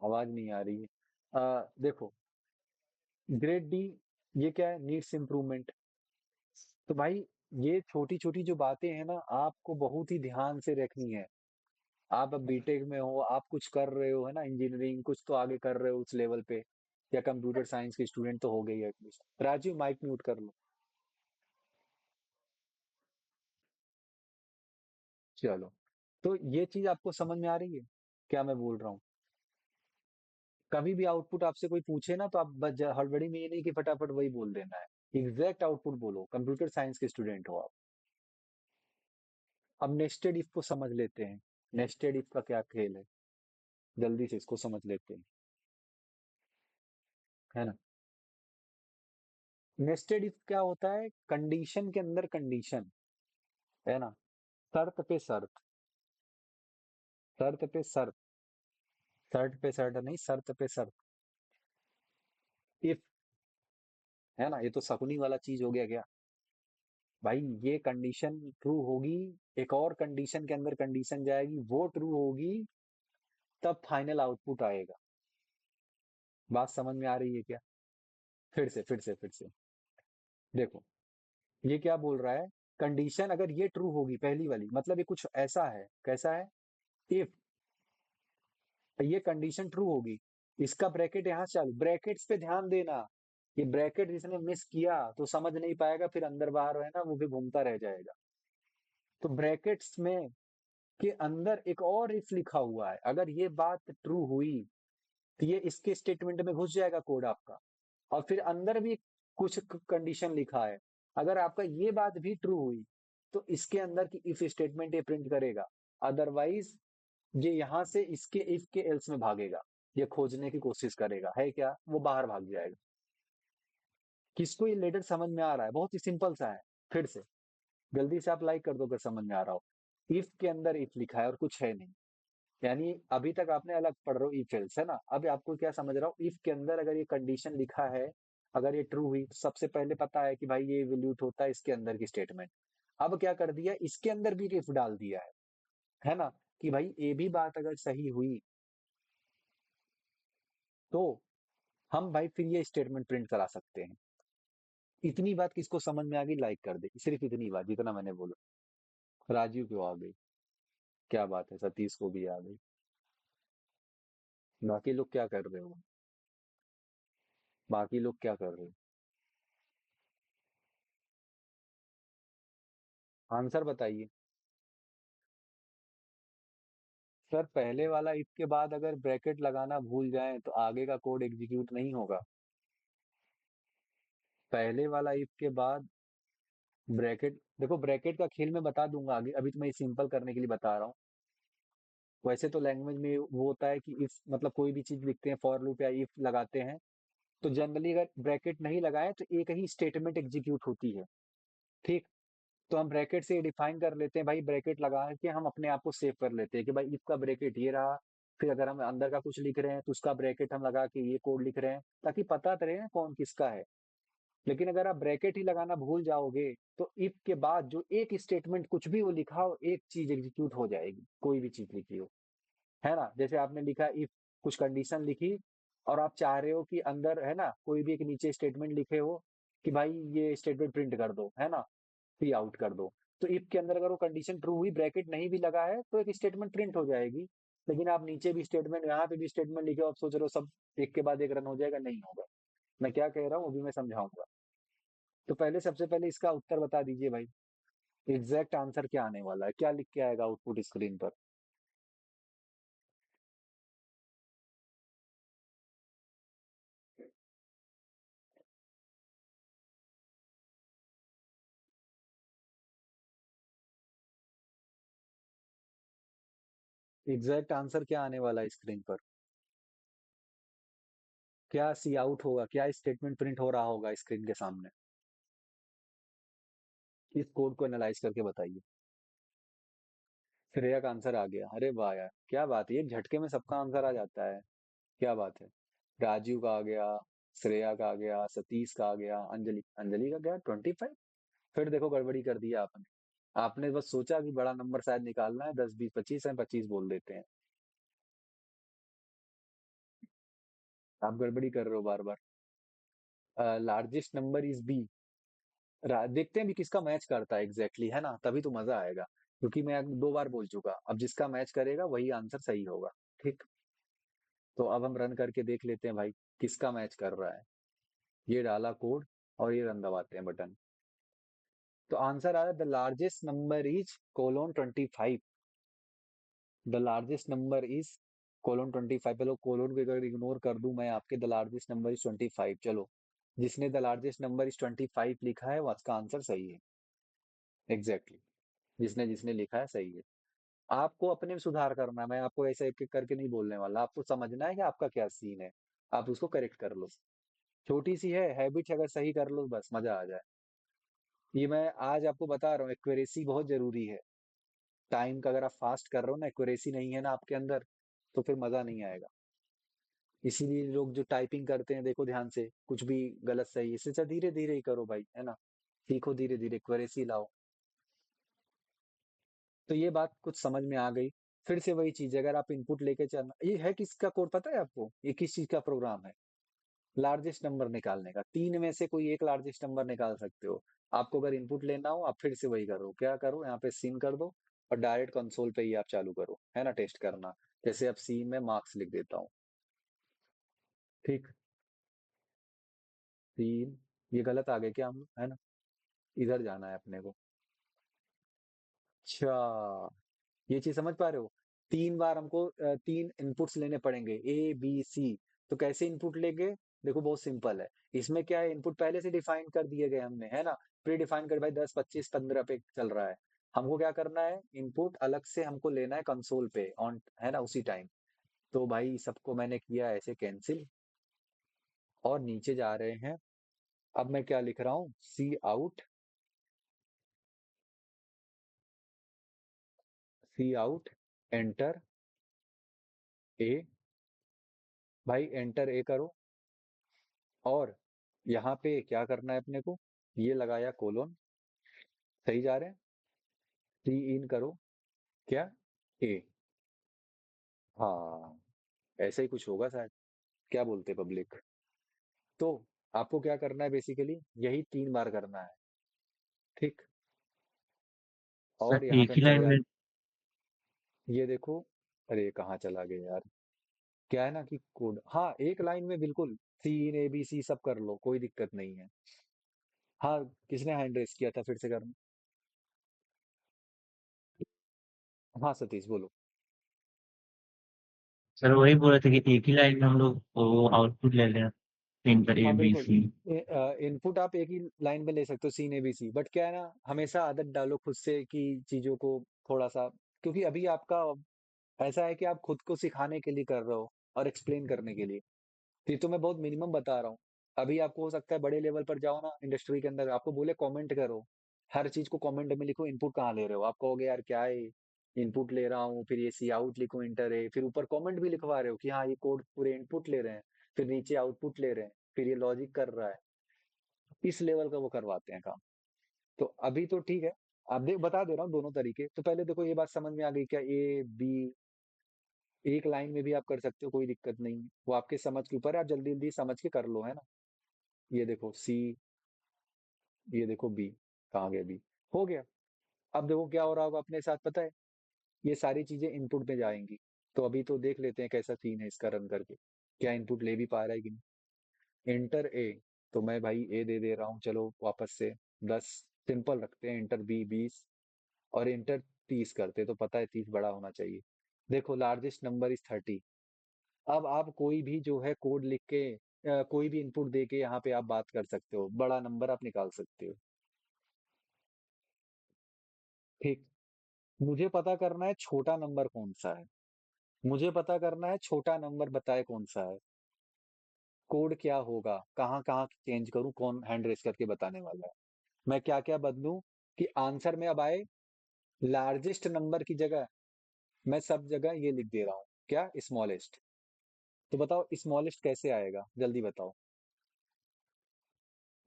आवाज नहीं आ रही है। देखो, ग्रेड डी, ये क्या है, नीड्स इम्प्रूवमेंट। तो भाई ये छोटी छोटी जो बातें हैं ना, आपको बहुत ही ध्यान से रखनी है। आप अब बीटेक में हो, आप कुछ कर रहे हो, है ना, इंजीनियरिंग कुछ तो आगे कर रहे हो उस लेवल पे, या कंप्यूटर साइंस के स्टूडेंट तो हो गई है एटलीस्ट। राजीव माइक म्यूट कर लो। चलो, तो ये चीज आपको समझ में आ रही है क्या मैं बोल रहा हूँ। कभी भी आउटपुट आपसे कोई पूछे ना, तो आप बस हड़बड़ी में ये नहीं कि फटाफट वही बोल देना है, एग्जैक्ट आउटपुट बोलो, कंप्यूटर साइंस के स्टूडेंट हो आप। अब नेस्टेड इफ को समझ लेते हैं, नेस्टेड इफ का क्या खेल है, जल्दी से इसको समझ लेते हैं, है ना। नेस्टेड इफ क्या होता है, कंडीशन के अंदर कंडीशन, है ना, शर्त पे शर्त, शर्त पे शर्त, शर्त पे शर्त नहीं, शर्त पे शर्त। इफ है ना? ये तो शकुनी वाला चीज हो गया क्या? भाई ये कंडीशन ट्रू होगी, एक और कंडीशन के अंदर कंडीशन जाएगी, वो ट्रू होगी, तब फाइनल आउटपुट आएगा। बात समझ में आ रही है क्या? फिर से देखो, ये क्या बोल रहा है? कंडीशन अगर ये ट्रू होगी पहली वाली, मतलब ये कुछ ऐसा है, कैसा है? इफ ये कंडीशन ट्रू होगी, इसका ब्रैकेट यहाँ से चालू, ब्रैकेट्स पे ध्यान देना। ये ब्रैकेट जिसने मिस किया तो समझ नहीं पाएगा, फिर अंदर बाहर है ना वो भी घूमता रह जाएगा। तो ब्रैकेट्स में के अंदर एक और इफ लिखा हुआ है, अगर ये बात ट्रू हुई तो ये इसके स्टेटमेंट में घुस जाएगा कोड आपका। और फिर अंदर भी कुछ कंडीशन लिखा है, अगर आपका ये बात भी ट्रू हुई तो इसके अंदर की इफ स्टेटमेंट ये प्रिंट करेगा। अदरवाइज ये यहाँ से इसके इफ के एल्स में भागेगा, ये खोजने की कोशिश करेगा, है क्या, वो बाहर भाग जाएगा। किसको ये लेटर समझ में आ रहा है? बहुत ही सिंपल सा है। फिर से जल्दी से आप लाइक कर दो अगर समझ में आ रहा हो। इफ के अंदर इफ लिखा है और कुछ है नहीं, यानी अभी तक आपने अलग पढ़ रहे हो इफ एल्स, है ना? अब आपको क्या समझ रहा हूँ, इफ के अंदर अगर ये कंडीशन लिखा है, अगर ये ट्रू हुई तो सबसे पहले पता है कि भाई ये इवैल्यूएट होता है इसके अंदर की स्टेटमेंट। अब क्या कर दिया, इसके अंदर भी एक इफ डाल दिया है ना? कि भाई ये भी बात अगर सही हुई तो हम भाई फिर ये स्टेटमेंट प्रिंट करा सकते हैं। इतनी बात किसको समझ में आ गई? लाइक कर दे, सिर्फ इतनी बात जितना मैंने बोला। राजीव क्यों आ गई? क्या बात है, सतीश को भी आ गई। बाकी लोग क्या कर रहे हो? बाकी लोग क्या कर रहे हो? आंसर बताइए। सर पहले वाला इफ के बाद अगर ब्रैकेट लगाना भूल जाएं तो आगे का कोड एग्जीक्यूट नहीं होगा। पहले वाला इफ के बाद ब्रैकेट, देखो ब्रैकेट का खेल मैं बता दूंगा आगे, अभी तो मैं सिंपल करने के लिए बता रहा हूँ। वैसे तो लैंग्वेज में वो होता है कि इफ मतलब कोई भी चीज लिखते हैं, फॉर लूप या इफ लगाते हैं, तो जनरली अगर ब्रैकेट नहीं लगाए तो एक ही स्टेटमेंट एग्जीक्यूट होती है। ठीक। तो हम ब्रैकेट से डिफाइन कर लेते हैं भाई, ब्रैकेट लगा के हम अपने आप को सेव कर लेते हैं कि भाई इफ का ब्रैकेट ये रहा। फिर अगर हम अंदर का कुछ लिख रहे हैं तो उसका ब्रैकेट हम लगा के ये कोड लिख रहे हैं, ताकि पता तो रहे ना कौन किसका है। लेकिन अगर आप ब्रैकेट ही लगाना भूल जाओगे तो इफ के बाद जो एक स्टेटमेंट कुछ भी वो लिखा हो, एक चीज एग्जीक्यूट हो जाएगी, कोई भी चीज लिखी हो, है ना? जैसे आपने लिखा इफ, कुछ कंडीशन लिखी, और आप चाह रहे हो कि अंदर है ना कोई भी एक नीचे स्टेटमेंट लिखे हो कि भाई ये स्टेटमेंट प्रिंट कर दो, है ना, सी आउट कर दो। तो इफ के अंदर अगर वो कंडीशन ट्रू हुई, ब्रैकेट नहीं भी लगा है, तो एक स्टेटमेंट प्रिंट हो जाएगी। लेकिन आप नीचे भी स्टेटमेंट, यहाँ पे भी स्टेटमेंट लिखे हो, आप सोच रहे हो सब एक के बाद एक रन हो जाएगा, नहीं होगा। मैं क्या कह रहा हूँ अभी मैं समझाऊंगा। तो पहले सबसे पहले इसका उत्तर बता दीजिए भाई, एग्जैक्ट आंसर क्या आने वाला है, क्या लिख के आएगा आउटपुट स्क्रीन पर? एग्जैक्ट आंसर क्या आने वाला है स्क्रीन पर? क्या सी आउट होगा, क्या स्टेटमेंट प्रिंट हो रहा होगा स्क्रीन के सामने? इस कोड को एनालाइज करके बताइए। श्रेया का आंसर आ गया, अरे वाह यार क्या बात है, ये झटके में सबका आंसर आ जाता है। क्या बात है। राजीव का आ गया, श्रेया का आ गया, सतीश का आ गया, अंजलि, अंजलि का गया 25। फिर देखो गड़बड़ी कर दिया आपने। आपने बस सोचा कि बड़ा नंबर शायद निकालना है, 10 20 25 है, 25 बोल देते हैं। आप गड़बड़ी कर रहे हो बार बार। Largest number is B. देखते हैं भी किसका मैच करता है एग्जैक्टली, है ना, तभी तो मजा आएगा। क्योंकि मैं 2 बार बोल चुका, अब जिसका मैच करेगा वही आंसर सही होगा। ठीक। तो अब हम रन करके देख लेते हैं भाई, किसका मैच कर रहा है। ये डाला कोड और ये रन दबाते हैं बटन। तो आंसर आ रहा है the largest number is colon 25। The largest number is colon 25। चलो कोलोन को अगर इग्नोर कर दूं मैं, आपके द लार्जेस्ट नंबर इज 25, चलो। जिसने द लार्जेस्ट नंबर इज 25 लिखा है वो उसका आंसर सही है। एग्जैक्टली जिसने जिसने लिखा है सही है। आपको अपने में सुधार करना है, मैं आपको ऐसे एक एक करके नहीं बोलने वाला, आपको समझना है कि आपका क्या सीन है। आप उसको करेक्ट कर लो। छोटी सी है हैबिट, अगर सही कर लो बस मजा आ जाए। ये मैं आज आपको बता रहा हूँ, एक्यूरेसी बहुत जरूरी है। टाइम का अगर आप फास्ट कर रहे हो ना, एक्यूरेसी नहीं है ना आपके अंदर, तो फिर मजा नहीं आएगा। इसीलिए लोग जो टाइपिंग करते हैं देखो ध्यान से, कुछ भी गलत सही, इससे अच्छा धीरे धीरे ही करो भाई, है ना। सीखो धीरे धीरे, क्वेरेसी लाओ। तो ये बात कुछ समझ में आ गई। फिर से वही चीज है, अगर आप इनपुट लेके चलना, ये है किसका कोड पता है आपको, ये किस चीज का प्रोग्राम है? लार्जेस्ट नंबर निकालने का, तीन में से कोई एक लार्जेस्ट नंबर निकाल सकते हो। आपको अगर इनपुट लेना हो, आप फिर से वही करो, क्या करो, यहाँ पे सीन कर दो और डायरेक्ट कंसोल पे ही आप चालू करो, है ना, टेस्ट करना। जैसे अब सी में मार्क्स लिख देता हूँ। ठीक। तीन, ये गलत आ गए क्या हम लोग, है ना, इधर जाना है अपने को। अच्छा, ये चीज समझ पा रहे हो? तीन बार हमको तीन इनपुट्स लेने पड़ेंगे, ए बी सी। तो कैसे इनपुट लेंगे? देखो बहुत सिंपल है। इसमें क्या है, इनपुट पहले से डिफाइन कर दिए गए हमने, है ना। प्री डिफाइन कर भाई 10 25 15 पे चल रहा है। हमको क्या करना है, इनपुट अलग से हमको लेना है कंसोल पे ऑन, है ना, उसी टाइम। तो भाई सबको मैंने किया ऐसे कैंसिल, और नीचे जा रहे हैं। अब मैं क्या लिख रहा हूँ, सी out, C out, enter a. भाई एंटर ए करो, और यहाँ पे क्या करना है अपने को, ये लगाया कोलोन, सही जा रहे हैं। सी इन करो, क्या, ए। हाँ, ऐसा ही कुछ होगा शायद, क्या बोलते पब्लिक। तो आपको क्या करना है बेसिकली, यही तीन बार करना है। ठीक। सर और यहाँ एक पे ही हम चले लाइन जाते, में। ये देखो। अरे कहाँ चला गया यार। क्या है ना कि कोड, हाँ एक लाइन में बिल्कुल सी इन ए बी सी सब कर लो, कोई दिक्कत नहीं है। हाँ, किसने हैंड रेस किया था, फिर से करना। हाँ सतीश बोलो। सर वही बोल रहे थे कि एक ही लाइन में हम लोग वो आउटपुट ले लें, प्रिंटर ए हाँ बी बिल्कुल। सी। इनपुट आप एक ही लाइन में ले सकते हो, सी ने बी सी, बट क्या है ना, हमेशा आदत डालो खुद से कि चीजों को थोड़ा सा, क्योंकि अभी आपका ऐसा है कि आप खुद को सिखाने के लिए कर रहे हो और एक्सप्लेन करने के लिए। ये तो मैं बहुत मिनिमम बता रहा हूँ। अभी आपको हो सकता है बड़े लेवल पर जाओ ना इंडस्ट्री के अंदर, आपको बोले कमेंट करो, हर चीज को कमेंट में लिखो, इनपुट कहाँ ले रहे हो, आप कहोगे यार क्या है, इनपुट ले रहा हूँ, फिर ये सी आउट लिखो, इंटर है, फिर ऊपर कमेंट भी लिखवा रहे हो कि हाँ ये कोड पूरे इनपुट ले रहे हैं, फिर नीचे आउटपुट ले रहे हैं, फिर ये लॉजिक कर रहा है। इस लेवल का वो करवाते हैं काम। तो अभी तो ठीक है, आप देख बता दे रहा हूँ दोनों तरीके। तो पहले देखो ये बात समझ में आ गई क्या, ए बी एक लाइन में भी आप कर सकते हो, कोई दिक्कत नहीं है, वो आपके समझ के ऊपर है, आप जल्दी जल्दी समझ के कर लो, है ना। ये देखो सी, ये देखो बी, कहाँ गया बी, हो गया। अब देखो क्या हो रहा होगा अपने साथ पता है, ये सारी चीजें इनपुट में जाएंगी। तो अभी तो देख लेते हैं कैसा सीन है इसका रन करके, क्या इनपुट ले भी पा रहा है कि नहीं। एंटर ए, तो मैं भाई ए दे दे रहा हूँ, चलो वापस से 10, सिंपल रखते हैं, एंटर बी 20, और इंटर 30 करते, तो पता है 30 बड़ा होना चाहिए। देखो लार्जेस्ट नंबर इज 30। अब आप कोई भी जो है कोड लिख के कोई भी इनपुट दे के यहाँ पे आप बात कर सकते हो, बड़ा नंबर आप निकाल सकते हो। ठीक। मुझे पता करना है छोटा नंबर कौन सा है, मुझे पता करना है छोटा नंबर बताए कौन सा है, कोड क्या होगा, कहाँ कहाँ चेंज करूँ, कौन हैंड रेस करके बताने वाला है, मैं क्या क्या बदलूं कि आंसर में अब आए लार्जेस्ट नंबर की जगह। मैं सब जगह ये लिख दे रहा हूँ, क्या, स्मॉलेस्ट। तो बताओ स्मॉलेस्ट कैसे आएगा, जल्दी बताओ।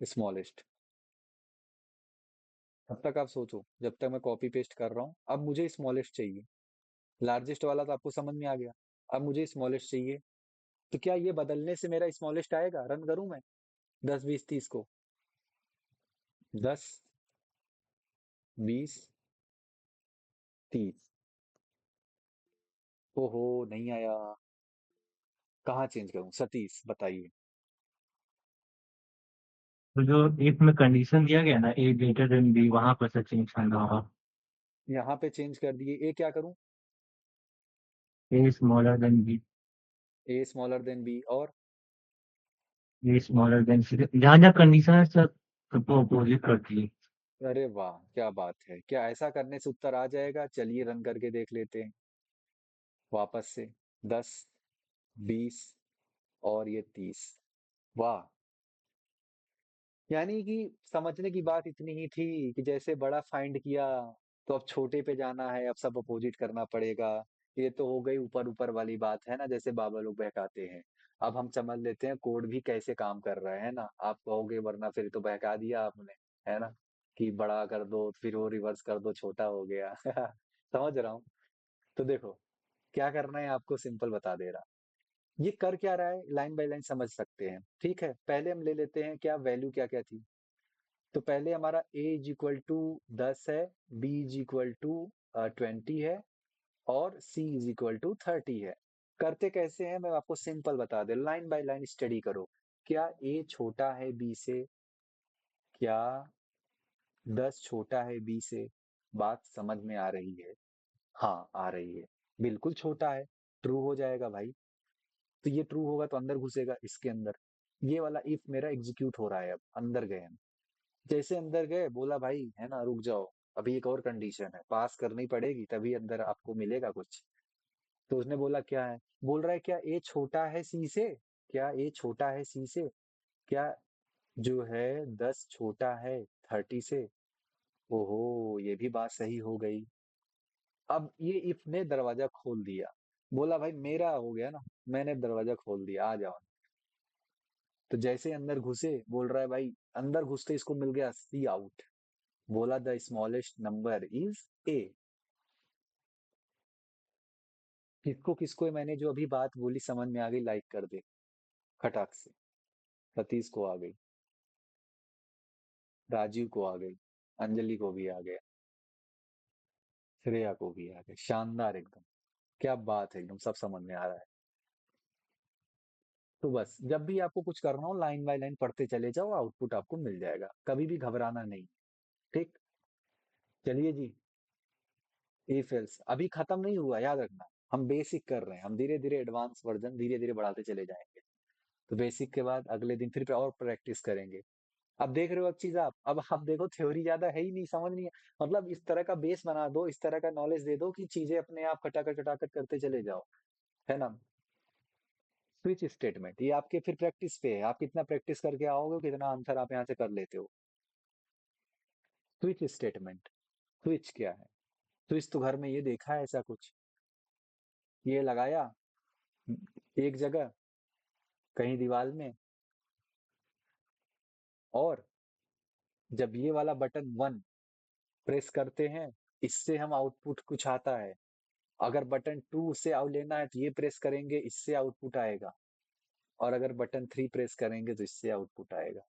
स्मॉलेस्ट, तब तक आप सोचो जब तक मैं कॉपी पेस्ट कर रहा हूँ। अब मुझे स्मॉलेस्ट चाहिए, लार्जेस्ट वाला तो आपको समझ में आ गया। अब मुझे स्मॉलेस्ट चाहिए, तो क्या ये बदलने से मेरा स्मॉलेस्ट आएगा, रन करूं मैं 10 20 30 को, 10 20 30, ओहो नहीं आया, कहाँ चेंज करूं सतीश बताइए। तो जो एक में कंडीशन दिया गया ना, ए ग्रेटर देन बी, वहां पर से चेंज करना होगा। यहाँ पे चेंज कर दिए, ए क्या करूं, a smaller than B. A smaller than B, और ए स्मॉलर देन सी, जहाँ जहाँ कंडीशन है सब सबको अपोजिट करती है। अरे वाह क्या बात है, क्या ऐसा करने से उत्तर आ जाएगा, चलिए रन करके देख लेते हैं वापस से। 10 20 और ये 30, वाह। यानी कि समझने की बात इतनी ही थी कि जैसे बड़ा फाइंड किया, तो अब छोटे पे जाना है, अब सब अपोजिट करना पड़ेगा। ये तो हो गई ऊपर ऊपर वाली बात, है ना, जैसे बाबा लोग बहकाते हैं। अब हम समझ लेते हैं कोड भी कैसे काम कर रहा है ना। आप कहोगे वरना फिर तो बहका दिया आपने, है ना, कि बड़ा कर दो फिर वो रिवर्स कर दो छोटा हो गया। समझ रहा हूँ। तो देखो क्या करना है आपको, सिंपल बता दे रहा। ये कर क्या रहा है, लाइन बाय लाइन समझ सकते हैं, ठीक है। पहले हम ले लेते हैं क्या वैल्यू क्या क्या थी। तो पहले हमारा a इज इक्वल टू 10 है, b इज इक्वल टू 20 है, और c इज इक्वल टू 30 है। करते कैसे हैं मैं आपको सिंपल बता दे, लाइन बाय लाइन स्टडी करो। क्या a छोटा है b से, क्या 10 छोटा है b से? बात समझ में आ रही है? हाँ आ रही है, बिल्कुल छोटा है, ट्रू हो जाएगा भाई। तो ये ट्रू होगा तो अंदर घुसेगा इसके अंदर। ये वाला इफ मेरा एग्जीक्यूट हो रहा है, अब अंदर गए हम। जैसे अंदर गए बोला भाई है ना रुक जाओ, अभी एक और कंडीशन है पास करनी पड़ेगी तभी अंदर आपको मिलेगा कुछ। तो उसने बोला क्या है, बोल रहा है क्या ए छोटा है सी से, क्या ए छोटा है सी से, क्या जो है 10 छोटा है 30 से। ओहो ये भी बात सही हो गई। अब ये इफ ने दरवाजा खोल दिया, बोला भाई मेरा हो गया ना, मैंने दरवाजा खोल दिया आ जाओ। तो जैसे अंदर घुसे बोल रहा है भाई, अंदर घुसते इसको मिल गया सी आउट। बोला the smallest number is a. किसको किसको मैंने जो अभी बात बोली समझ में आ गई, लाइक कर दे खटाक से। सतीश को आ गई, राजीव को आ गई, अंजलि को भी आ गया, श्रेया को भी आ गया, शानदार एकदम। क्या बात है, एकदम सब समझ में आ रहा है। तो बस जब भी आपको कुछ करना हो लाइन बाय लाइन पढ़ते चले जाओ, आउटपुट आपको मिल जाएगा, कभी भी घबराना नहीं। ठीक। चलिए जी, इफ एल्स अभी खत्म नहीं हुआ, याद रखना। हम बेसिक कर रहे हैं, हम धीरे धीरे एडवांस वर्जन धीरे धीरे बढ़ाते चले जाएंगे। तो बेसिक के बाद अगले दिन फिर और प्रैक्टिस करेंगे। अब देख रहे हो एक चीज अब आप देखो थ्योरी ज्यादा है ही नहीं, समझ नहीं है। मतलब इस तरह का बेस बना दो, इस तरह का नॉलेज दे दो कि चीजें अपने आप खटाखट खटाखट करते चले जाओ, है ना। स्विच स्टेटमेंट ये आपके फिर प्रैक्टिस पे है, आप कितना प्रैक्टिस करके आओगे कितना आंसर आप यहाँ से कर लेते हो। स्विच स्टेटमेंट, स्विच क्या है? स्विच तो घर में ये देखा है ऐसा कुछ, ये लगाया एक जगह कहीं दीवार में, और जब ये वाला बटन वन प्रेस करते हैं इससे हम आउटपुट कुछ आता है। अगर बटन टू से आउट लेना है तो ये प्रेस करेंगे इससे आउटपुट आएगा, और अगर बटन थ्री प्रेस करेंगे तो इससे आउटपुट आएगा।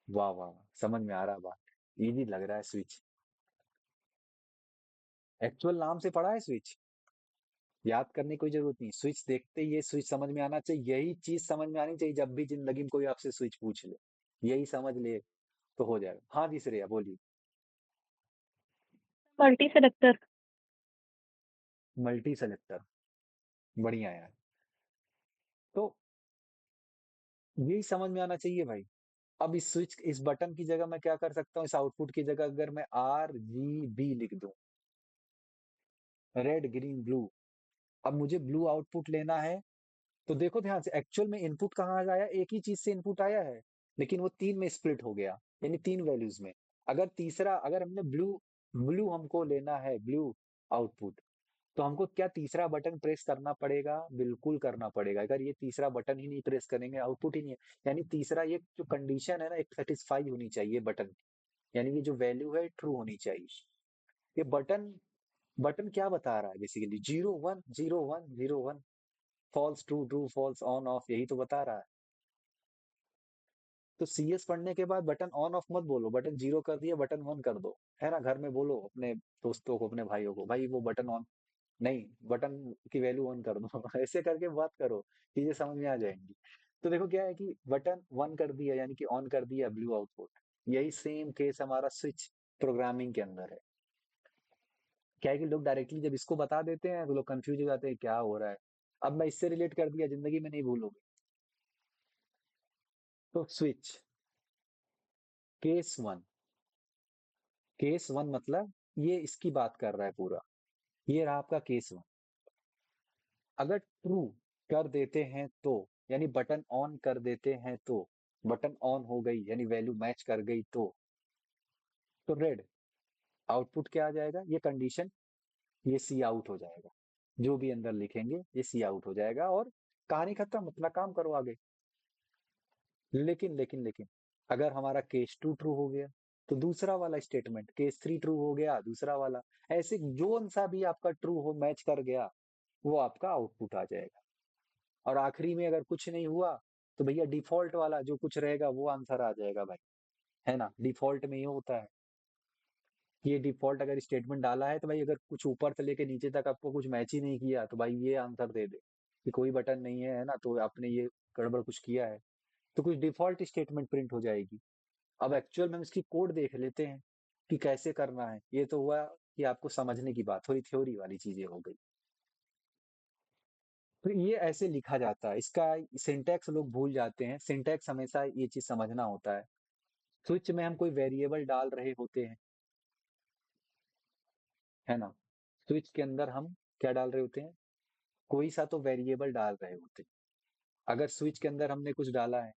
वाह वाह वाह, समझ में आ रहा बात, इजी लग रहा है स्विच। एक्चुअल नाम से पढ़ा है स्विच, याद करने की कोई जरूरत नहीं, स्विच देखते ही ये स्विच समझ में आना चाहिए, यही चीज समझ में आनी चाहिए जब भी जिंदगी में कोई आपसे स्विच पूछ ले, यही समझ ले तो हो जाएगा। हाँ जी श्रेया बोलिए। Multi selector. मल्टी सेलेक्टर, बढ़िया यार। तो यही समझ में आना चाहिए भाई। अब इस स्विच इस बटन की जगह मैं क्या कर सकता हूँ, इस आउटपुट की जगह अगर मैं RGB लिख दूं, रेड ग्रीन ब्लू। अब मुझे ब्लू आउटपुट लेना है, तो देखो ध्यान से एक्चुअल में इनपुट कहाँ आया, एक ही चीज से इनपुट आया है, लेकिन वो तीन में स्प्लिट हो गया, यानी तीन वैल्यूज में। अगर तीसरा, अगर हमने ब्लू ब्लू हमको लेना है ब्लू आउटपुट, तो हमको क्या तीसरा बटन प्रेस करना पड़ेगा? बिल्कुल करना पड़ेगा। अगर ये तीसरा बटन ही नहीं प्रेस करेंगे आउटपुट ही नहीं है। यानी तीसरा ये जो कंडीशन है ना एक सेटिस्फाई होनी चाहिए बटन, यानी ये जो वैल्यू है ट्रू होनी चाहिए। ये बटन बटन क्या बता रहा है basically, 0 1 0 1 0 1, false true true false on off, यही तो बता रहा है। तो CS पढ़ने के बाद बटन ऑन ऑफ मत बोलो, बटन जीरो कर दिया बटन ऑन कर दो, है ना। घर में बोलो अपने दोस्तों को अपने भाइयों को, भाई वो बटन ऑन नहीं, बटन की वैल्यू ऑन कर दो। ऐसे करके बात करो, चीजें समझ में आ जाएंगी। तो देखो क्या है कि बटन वन कर दिया यानी कि ऑन कर दिया ब्लू आउटपुट। यही सेम केस हमारा स्विच प्रोग्रामिंग के अंदर है। क्या है कि लोग डायरेक्टली जब इसको बता देते हैं तो लोग कंफ्यूज हो जाते हैं क्या हो रहा है। अब मैं इससे रिलेट कर दिया, जिंदगी में नहीं भूलोगे। तो switch case one, case one मतलब ये इसकी बात कर रहा है पूरा, ये रहा आपका केस वन। अगर ट्रू कर देते हैं तो, यानी बटन ऑन कर देते हैं तो, बटन ऑन हो गई यानी वैल्यू मैच कर गई तो रेड आउटपुट क्या आ जाएगा, ये कंडीशन, ये सी आउट हो जाएगा। जो भी अंदर लिखेंगे ये सी आउट हो जाएगा, और कहानी खत्म, अपना काम करो आगे। लेकिन अगर हमारा केस टू ट्रू हो गया तो दूसरा वाला स्टेटमेंट, केस थ्री ट्रू हो गया दूसरा वाला, ऐसे जो सा भी आपका ट्रू हो मैच कर गया वो आपका आउटपुट आ जाएगा। और आखिरी में अगर कुछ नहीं हुआ तो भैया डिफॉल्ट वाला जो कुछ रहेगा वो आंसर आ जाएगा भाई, है ना। डिफॉल्ट में ये होता है, ये डिफॉल्ट अगर स्टेटमेंट डाला है तो भाई अगर कुछ ऊपर से लेके नीचे तक आपको कुछ मैच ही नहीं किया तो भाई ये आंसर दे दे कि कोई बटन नहीं है ना, तो आपने ये गड़बड़ कुछ किया है, तो कुछ डिफॉल्ट स्टेटमेंट प्रिंट हो जाएगी। अब एक्चुअल में हम इसकी कोड देख लेते हैं कि कैसे करना है। ये तो हुआ कि आपको समझने की बात, थोड़ी थ्योरी वाली चीजें हो गई। तो ये ऐसे लिखा जाता है, इसका सिंटैक्स लोग भूल जाते हैं, सिंटैक्स हमेशा ये चीज समझना होता है। स्विच में हम कोई वेरिएबल डाल रहे होते हैं, है ना। स्विच के अंदर हम क्या डाल रहे होते हैं, कोई सा तो वेरिएबल डाल रहे होते हैं। अगर स्विच के अंदर हमने कुछ डाला है,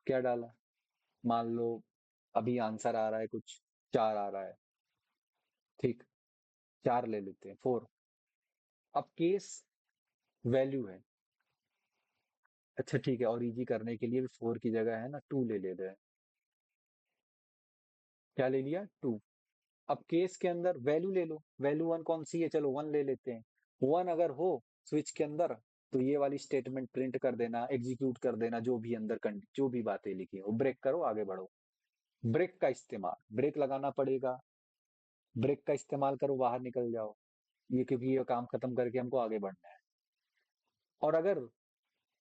क्या डाला, मान लो अभी आंसर आ रहा है कुछ 4 आ रहा है, ठीक, 4 ले लेते हैं, 4। अब केस वैल्यू है, अच्छा ठीक है, और इजी करने के लिए 4 की जगह है ना 2 ले लेते हैं। क्या ले लिया, 2। अब केस के अंदर वैल्यू ले लो, वैल्यू 1 कौन सी है, चलो 1 ले लेते हैं। 1 अगर हो स्विच के अंदर तो ये वाली स्टेटमेंट प्रिंट कर देना, एग्जीक्यूट कर देना, जो भी अंदर जो भी बातें लिखी हो ब्रेक करो आगे बढ़ो। ब्रेक का इस्तेमाल, ब्रेक लगाना पड़ेगा, ब्रेक का इस्तेमाल करो बाहर निकल जाओ, ये क्योंकि ये काम खत्म करके हमको आगे बढ़ना है। और अगर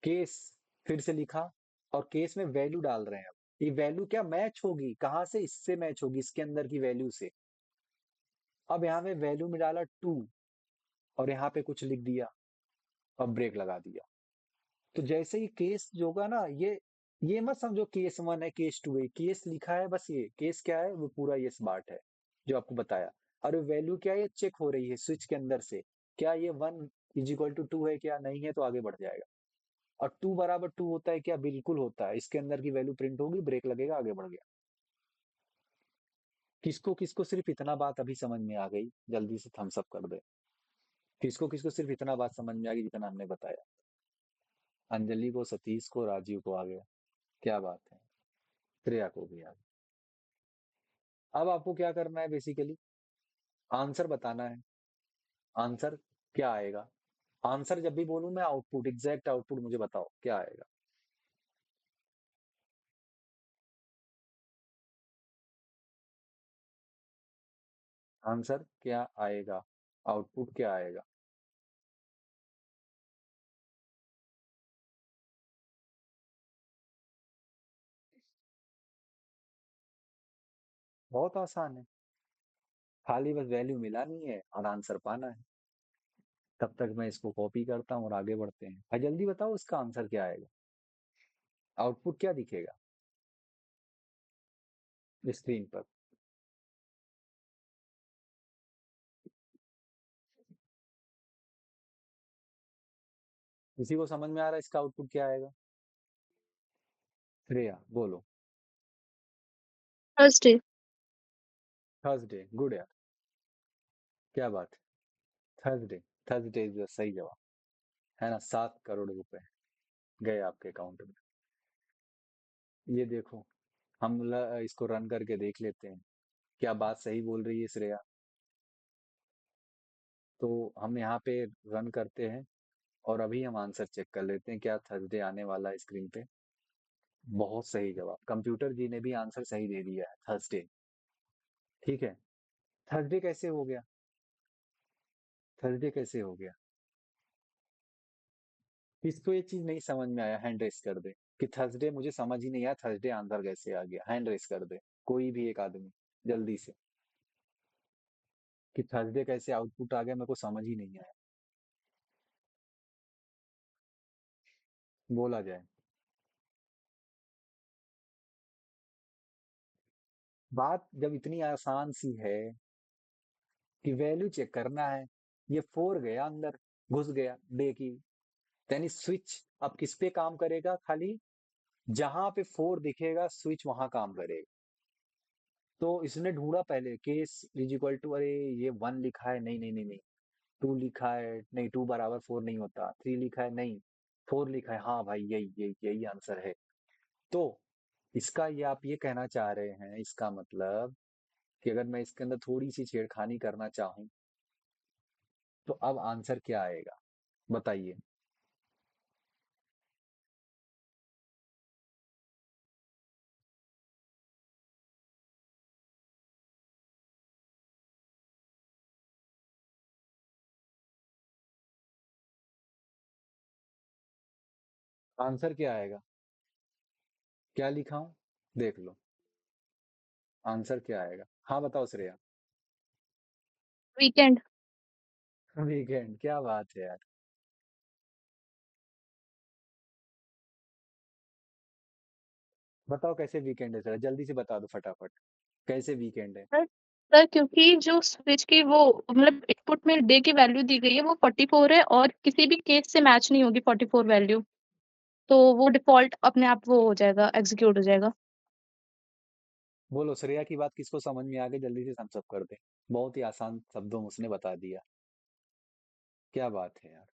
केस फिर से लिखा और केस में वैल्यू डाल रहे हैं, अब ये वैल्यू क्या मैच होगी, कहाँ से, इससे मैच होगी, इसके अंदर की वैल्यू से। अब यहाँ में वैल्यू में डाला 2 और यहाँ पे कुछ लिख दिया और ब्रेक लगा दिया। तो जैसे ही केस जो होगा ना, ये मत समझो केस 1 है केस 2 है, केस लिखा है बस, ये केस क्या है वो पूरा ये स्मार्ट है जो आपको बताया। और वैल्यू क्या है, ये चेक हो रही है स्विच के अंदर से, क्या ये 1 इज इक्वल टू 2 है, क्या नहीं है तो आगे बढ़ जाएगा। और 2 बराबर 2 होता है क्या, बिल्कुल होता है, इसके अंदर की वैल्यू प्रिंट होगी, ब्रेक लगेगा, आगे बढ़ गया। किसको किसको सिर्फ इतना बात अभी समझ में आ गई, जल्दी से थम्स अप कर दे। किसको किसको सिर्फ इतना बात समझ में आ गई जितना हमने बताया। अंजलि को, सतीश को, राजीव को आ गया, क्या बात है, श्रेया को भी आ गया। अब आपको क्या करना है, बेसिकली आंसर बताना है। आंसर क्या आएगा, आंसर जब भी बोलूं मैं, आउटपुट, एग्जैक्ट आउटपुट मुझे बताओ क्या आएगा। आंसर क्या आएगा, आउटपुट क्या आएगा। बहुत आसान है, खाली बस वैल्यू मिलानी है और आंसर पाना है। तब तक मैं इसको कॉपी करता हूँ और आगे बढ़ते हैं। भाई जल्दी बताओ इसका आंसर क्या आएगा, आउटपुट क्या दिखेगा स्क्रीन पर। किसी को समझ में आ रहा है इसका आउटपुट क्या आएगा, श्रेया बोलो। थर्सडे। थर्सडे, गुड यार, क्या बात है, थर्सडे, थर्सडे इज सही जवाब, है ना। 7 करोड़ रुपए गए आपके अकाउंट में। ये देखो, हम इसको रन करके देख लेते हैं, क्या बात सही बोल रही है श्रेया। तो हम यहाँ पे रन करते हैं और अभी हम आंसर चेक कर लेते हैं क्या थर्सडे आने वाला है स्क्रीन पे। बहुत सही जवाब, कंप्यूटर जी ने भी आंसर सही दे दिया है, थर्सडे। ठीक है, थर्सडे कैसे हो गया, थर्सडे कैसे हो गया, किसको ये चीज नहीं समझ में आया हैंड रेस कर दे, कि थर्सडे मुझे समझ ही नहीं आया, थर्सडे आंसर कैसे आ गया, हैंड रेस कर दे कोई भी एक आदमी जल्दी से, कि थर्सडे कैसे आउटपुट आ गया, मेरे को समझ ही नहीं आया, बोला जाए। बात जब इतनी आसान सी है कि वैल्यू चेक करना है, ये 4 गया अंदर, घुस गया डे की, यानी स्विच अब किस पे काम करेगा, खाली जहां पे 4 दिखेगा स्विच वहां काम करेगा। तो इसने ढूंढा पहले केस इज इक्वल टू, अरे ये 1 लिखा है, नहीं नहीं नहीं नहीं, 2 लिखा है नहीं, 2 बराबर 4 नहीं होता, 3 लिखा है नहीं, 4 लिखा है, हाँ भाई यही यही यही आंसर है। तो इसका ये आप ये कहना चाह रहे हैं, इसका मतलब कि अगर मैं इसके अंदर थोड़ी सी छेड़खानी करना चाहूं तो अब आंसर क्या आएगा, बताइए। आंसर क्या आएगा, क्या लिखा हूं, देख लो आंसर क्या आएगा। हाँ बताओ श्रेया। वीकेंड। वीकेंड, क्या बात है यार। बताओ कैसे वीकेंड है, सर जल्दी से बता दो फटाफट, कैसे वीकेंड है। सर सर, क्योंकि जो स्विच की वो मतलब इनपुट में डे की वैल्यू दी गई है वो 44 है, और किसी भी केस से मैच नहीं होगी 44 वैल्यू। तो वो डिफॉल्ट अपने आप वो हो जाएगा, एग्जीक्यूट हो जाएगा। बोलो श्रेया की बात किसको समझ में आ गई, जल्दी से थम्स अप कर दे। बहुत ही आसान शब्दों में उसने बता दिया। क्या बात है यार,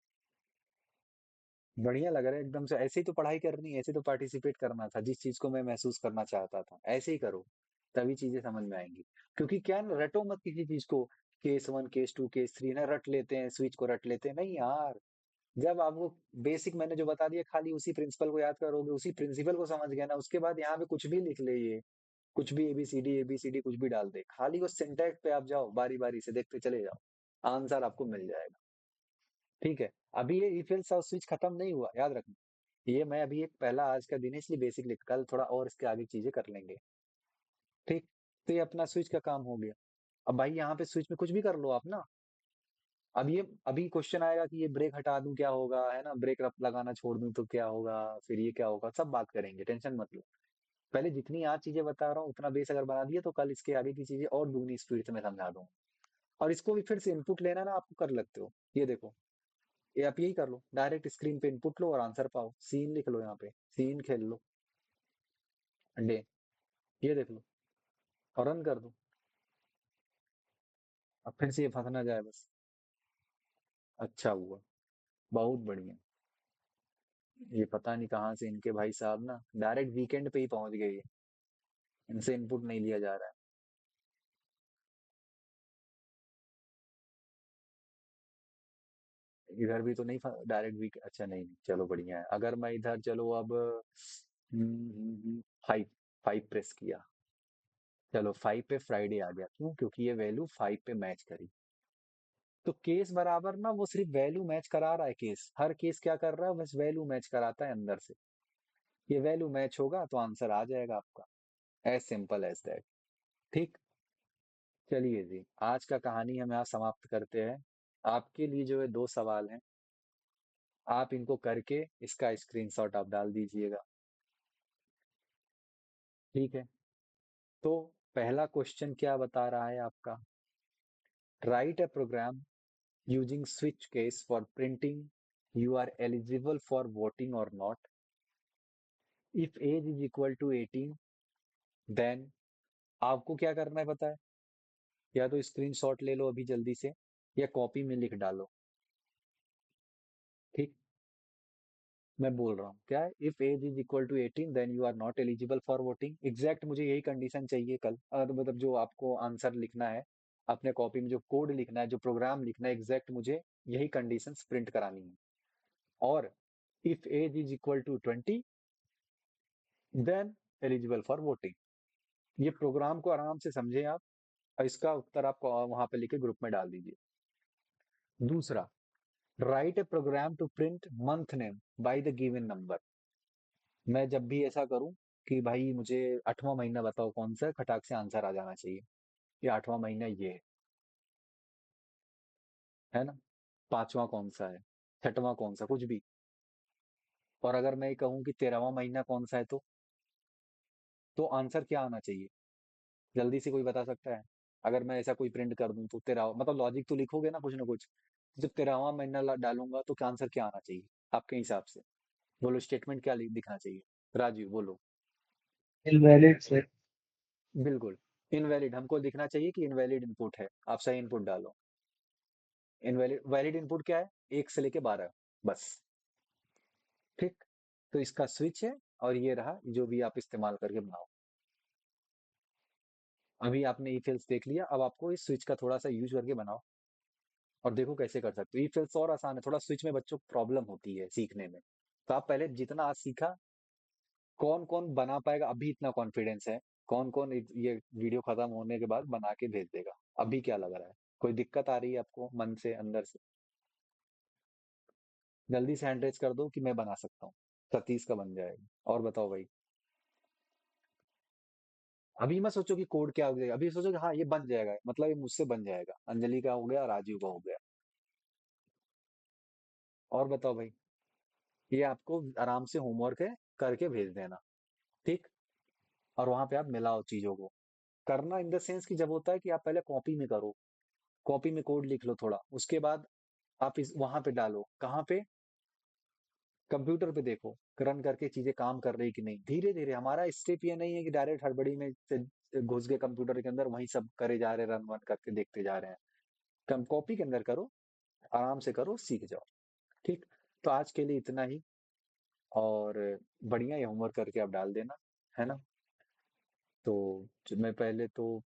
बढ़िया लग रहा है एकदम से। ऐसे ही तो पढ़ाई करनी है, ऐसे तो पार्टिसिपेट करना था, जिस चीज को मैं महसूस करना चाहता था ऐसे ही करो, तभी चीजें समझ में आएंगी। क्योंकि क्या है ना, रटो मत किसी चीज को। Case one case two case three ना रट लेते हैं, स्विच को रट लेते हैं, नहीं यार। जब आप वो बेसिक मैंने जो बता दिया, खाली उसी प्रिंसिपल को याद करोगे, उसी प्रिंसिपल को समझ गया ना, उसके बाद यहाँ पे कुछ भी लिख ले, ये कुछ भी एबीसीडी कुछ भी डाल दे, खाली वो सिंटैक्स पे आप जाओ, बारी बारी से देखते चले जाओ, आंसर आपको मिल जाएगा। ठीक है। अभी ये इफ एल्स और स्विच खत्म नहीं हुआ, याद रखना। ये मैं अभी एक पहला आज का दिन है इसलिए बेसिक लिख, कल थोड़ा और इसके आगे चीजें कर लेंगे। ठीक। तो ये अपना स्विच का काम हो गया। अब भाई यहाँ पे स्विच में कुछ भी कर लो आप ना। अब ये अभी क्वेश्चन आएगा कि ये ब्रेक हटा दूं क्या होगा, है ना, ब्रेक लगाना छोड़ दूं तो क्या होगा, फिर ये क्या होगा, सब बात करेंगे, टेंशन मत लो। पहले जितनी आज चीजें बता रहा हूँ उतना बेस अगर बना दिए तो कल इसके आगे की चीजें और दूनी स्पीड से मैं समझा दूंगा। और इसको भी फिर से इनपुट लेना ना आपको, कर लगते हो। ये देखो, ये आप यही कर लो, डायरेक्ट स्क्रीन पे इनपुट लो और आंसर पाओ, सीन लिख लो यहाँ पे, सीन खेल लो, डे, ये देख लो और रन कर दो। अब फिर से ये फंस ना जाए बस। अच्छा हुआ, बहुत बढ़िया। ये पता नहीं कहाँ से इनके भाई साहब ना डायरेक्ट वीकेंड पे ही पहुंच गए ये। इनसे इनपुट नहीं लिया जा रहा है। इधर भी तो नहीं, डायरेक्ट वीक, अच्छा नहीं नहीं, चलो बढ़िया है। अगर मैं इधर चलो अब 5, 5 प्रेस किया, चलो 5 पे फ्राइडे आ गया, क्यों, क्योंकि ये वैल्यू 5 पे मैच करी। तो केस बराबर ना वो सिर्फ वैल्यू मैच करा रहा है, केस हर केस क्या कर रहा है, बस वैल्यू मैच कराता है अंदर से। ये वैल्यू मैच होगा तो आंसर आ जाएगा आपका, एज सिंपल एज दैट। ठीक। चलिए जी, आज का कहानी हम यहाँ समाप्त करते हैं। आपके लिए जो है 2 सवाल हैं, आप इनको करके इसका स्क्रीनशॉट आप डाल दीजिएगा। ठीक है। तो पहला क्वेश्चन क्या बता रहा है आपका, write a program using switch case for printing you are eligible for voting और not, if age is equal to 18, then आपको क्या करना है पता है, या तो स्क्रीनशॉट ले लो अभी जल्दी से, या कॉपी में लिख डालो। ठीक। मैं बोल रहा हूँ क्या है, if age is equal to 18 then you are not eligible for voting, exact मुझे यही कंडीशन चाहिए कल, मतलब जो आपको आंसर लिखना है अपने कॉपी में, जो कोड लिखना है, जो प्रोग्राम लिखना है, एग्जैक्ट मुझे यही कंडीशंस प्रिंट करानी है। और if age is equal to 20 then eligible for voting. ये प्रोग्राम को आराम से समझें आप, और इसका उत्तर आप वहां पे लिखे ग्रुप में डाल दीजिए। दूसरा, write a program to print month name by the given number. मैं जब भी ऐसा करूं कि भाई मुझे 8वां महीना बताओ कौन सा है, खटाक से आंसर आ जाना चाहिए, ये 8वां महीना ये है ना, 5वां कौन सा है, 6वां कौन सा, कुछ भी। और अगर मैं कहूं कि 13वां महीना कौन सा है, तो आंसर क्या आना चाहिए, जल्दी से कोई बता सकता है। अगर मैं ऐसा कोई प्रिंट कर दूं तो 13, मतलब लॉजिक तो लिखोगे ना कुछ ना कुछ। जब 13वां महीना डालूंगा तो क्या आंसर क्या आना चाहिए आपके हिसाब से, बोलो स्टेटमेंट क्या दिखना चाहिए। राजीव बोलो। इनवैलिड से। बिल्कुल, इनवैलिड हमको दिखना चाहिए कि इनवैलिड इनपुट है, आप सही इनपुट डालो। इनवैलिड, वैलिड इनपुट क्या है, 1 से लेके 12, बस। ठीक। तो इसका स्विच है, और ये रहा जो भी आप इस्तेमाल करके बनाओ। अभी आपने ई फिल्स देख लिया, अब आपको इस स्विच का थोड़ा सा यूज करके बनाओ और देखो कैसे कर सकते हो। ई फिल्स और आसान है, थोड़ा स्विच में बच्चों को प्रॉब्लम होती है सीखने में। तो आप पहले जितना आज सीखा, कौन कौन बना पाएगा अभी इतना कॉन्फिडेंस है, कौन कौन ये वीडियो खत्म होने के बाद बना के भेज देगा, अभी क्या लग रहा है? कोई दिक्कत आ रही है आपको मन से, अंदर से? जल्दी से हैंड रेज कर दो कि मैं बना सकता हूँ। 37 का बन जाएगा। और बताओ भाई। अभी मत सोचो कि कोड क्या हो जाएगा, अभी सोचो कि हाँ ये बन जाएगा, मतलब ये मुझसे बन जाएगा, अंजलि का हो गया, राजीव का हो गया। और बताओ भाई। ये आपको आराम से होमवर्क है, करके भेज देना। ठीक। और वहां पे आप मिलाओ चीजों को। करना इन द सेंस कि जब होता है कि आप पहले कॉपी में करो, कॉपी में कोड लिख लो थोड़ा, उसके बाद आप इस वहां पे डालो, कहाँ पे? कंप्यूटर पे देखो, रन करके चीजें काम कर रही कि नहीं। धीरे धीरे, हमारा स्टेप ये नहीं है कि डायरेक्ट हड़बड़ी में घुस गए कंप्यूटर के अंदर, वहीं सब करे जा रहे, रन वन करके देखते जा रहे हैं। कम कॉपी के अंदर करो, आराम से करो, सीख जाओ। ठीक। तो आज के लिए इतना ही। और बढ़िया ये होमवर्क करके आप डाल देना, है ना? तो मैं पहले तो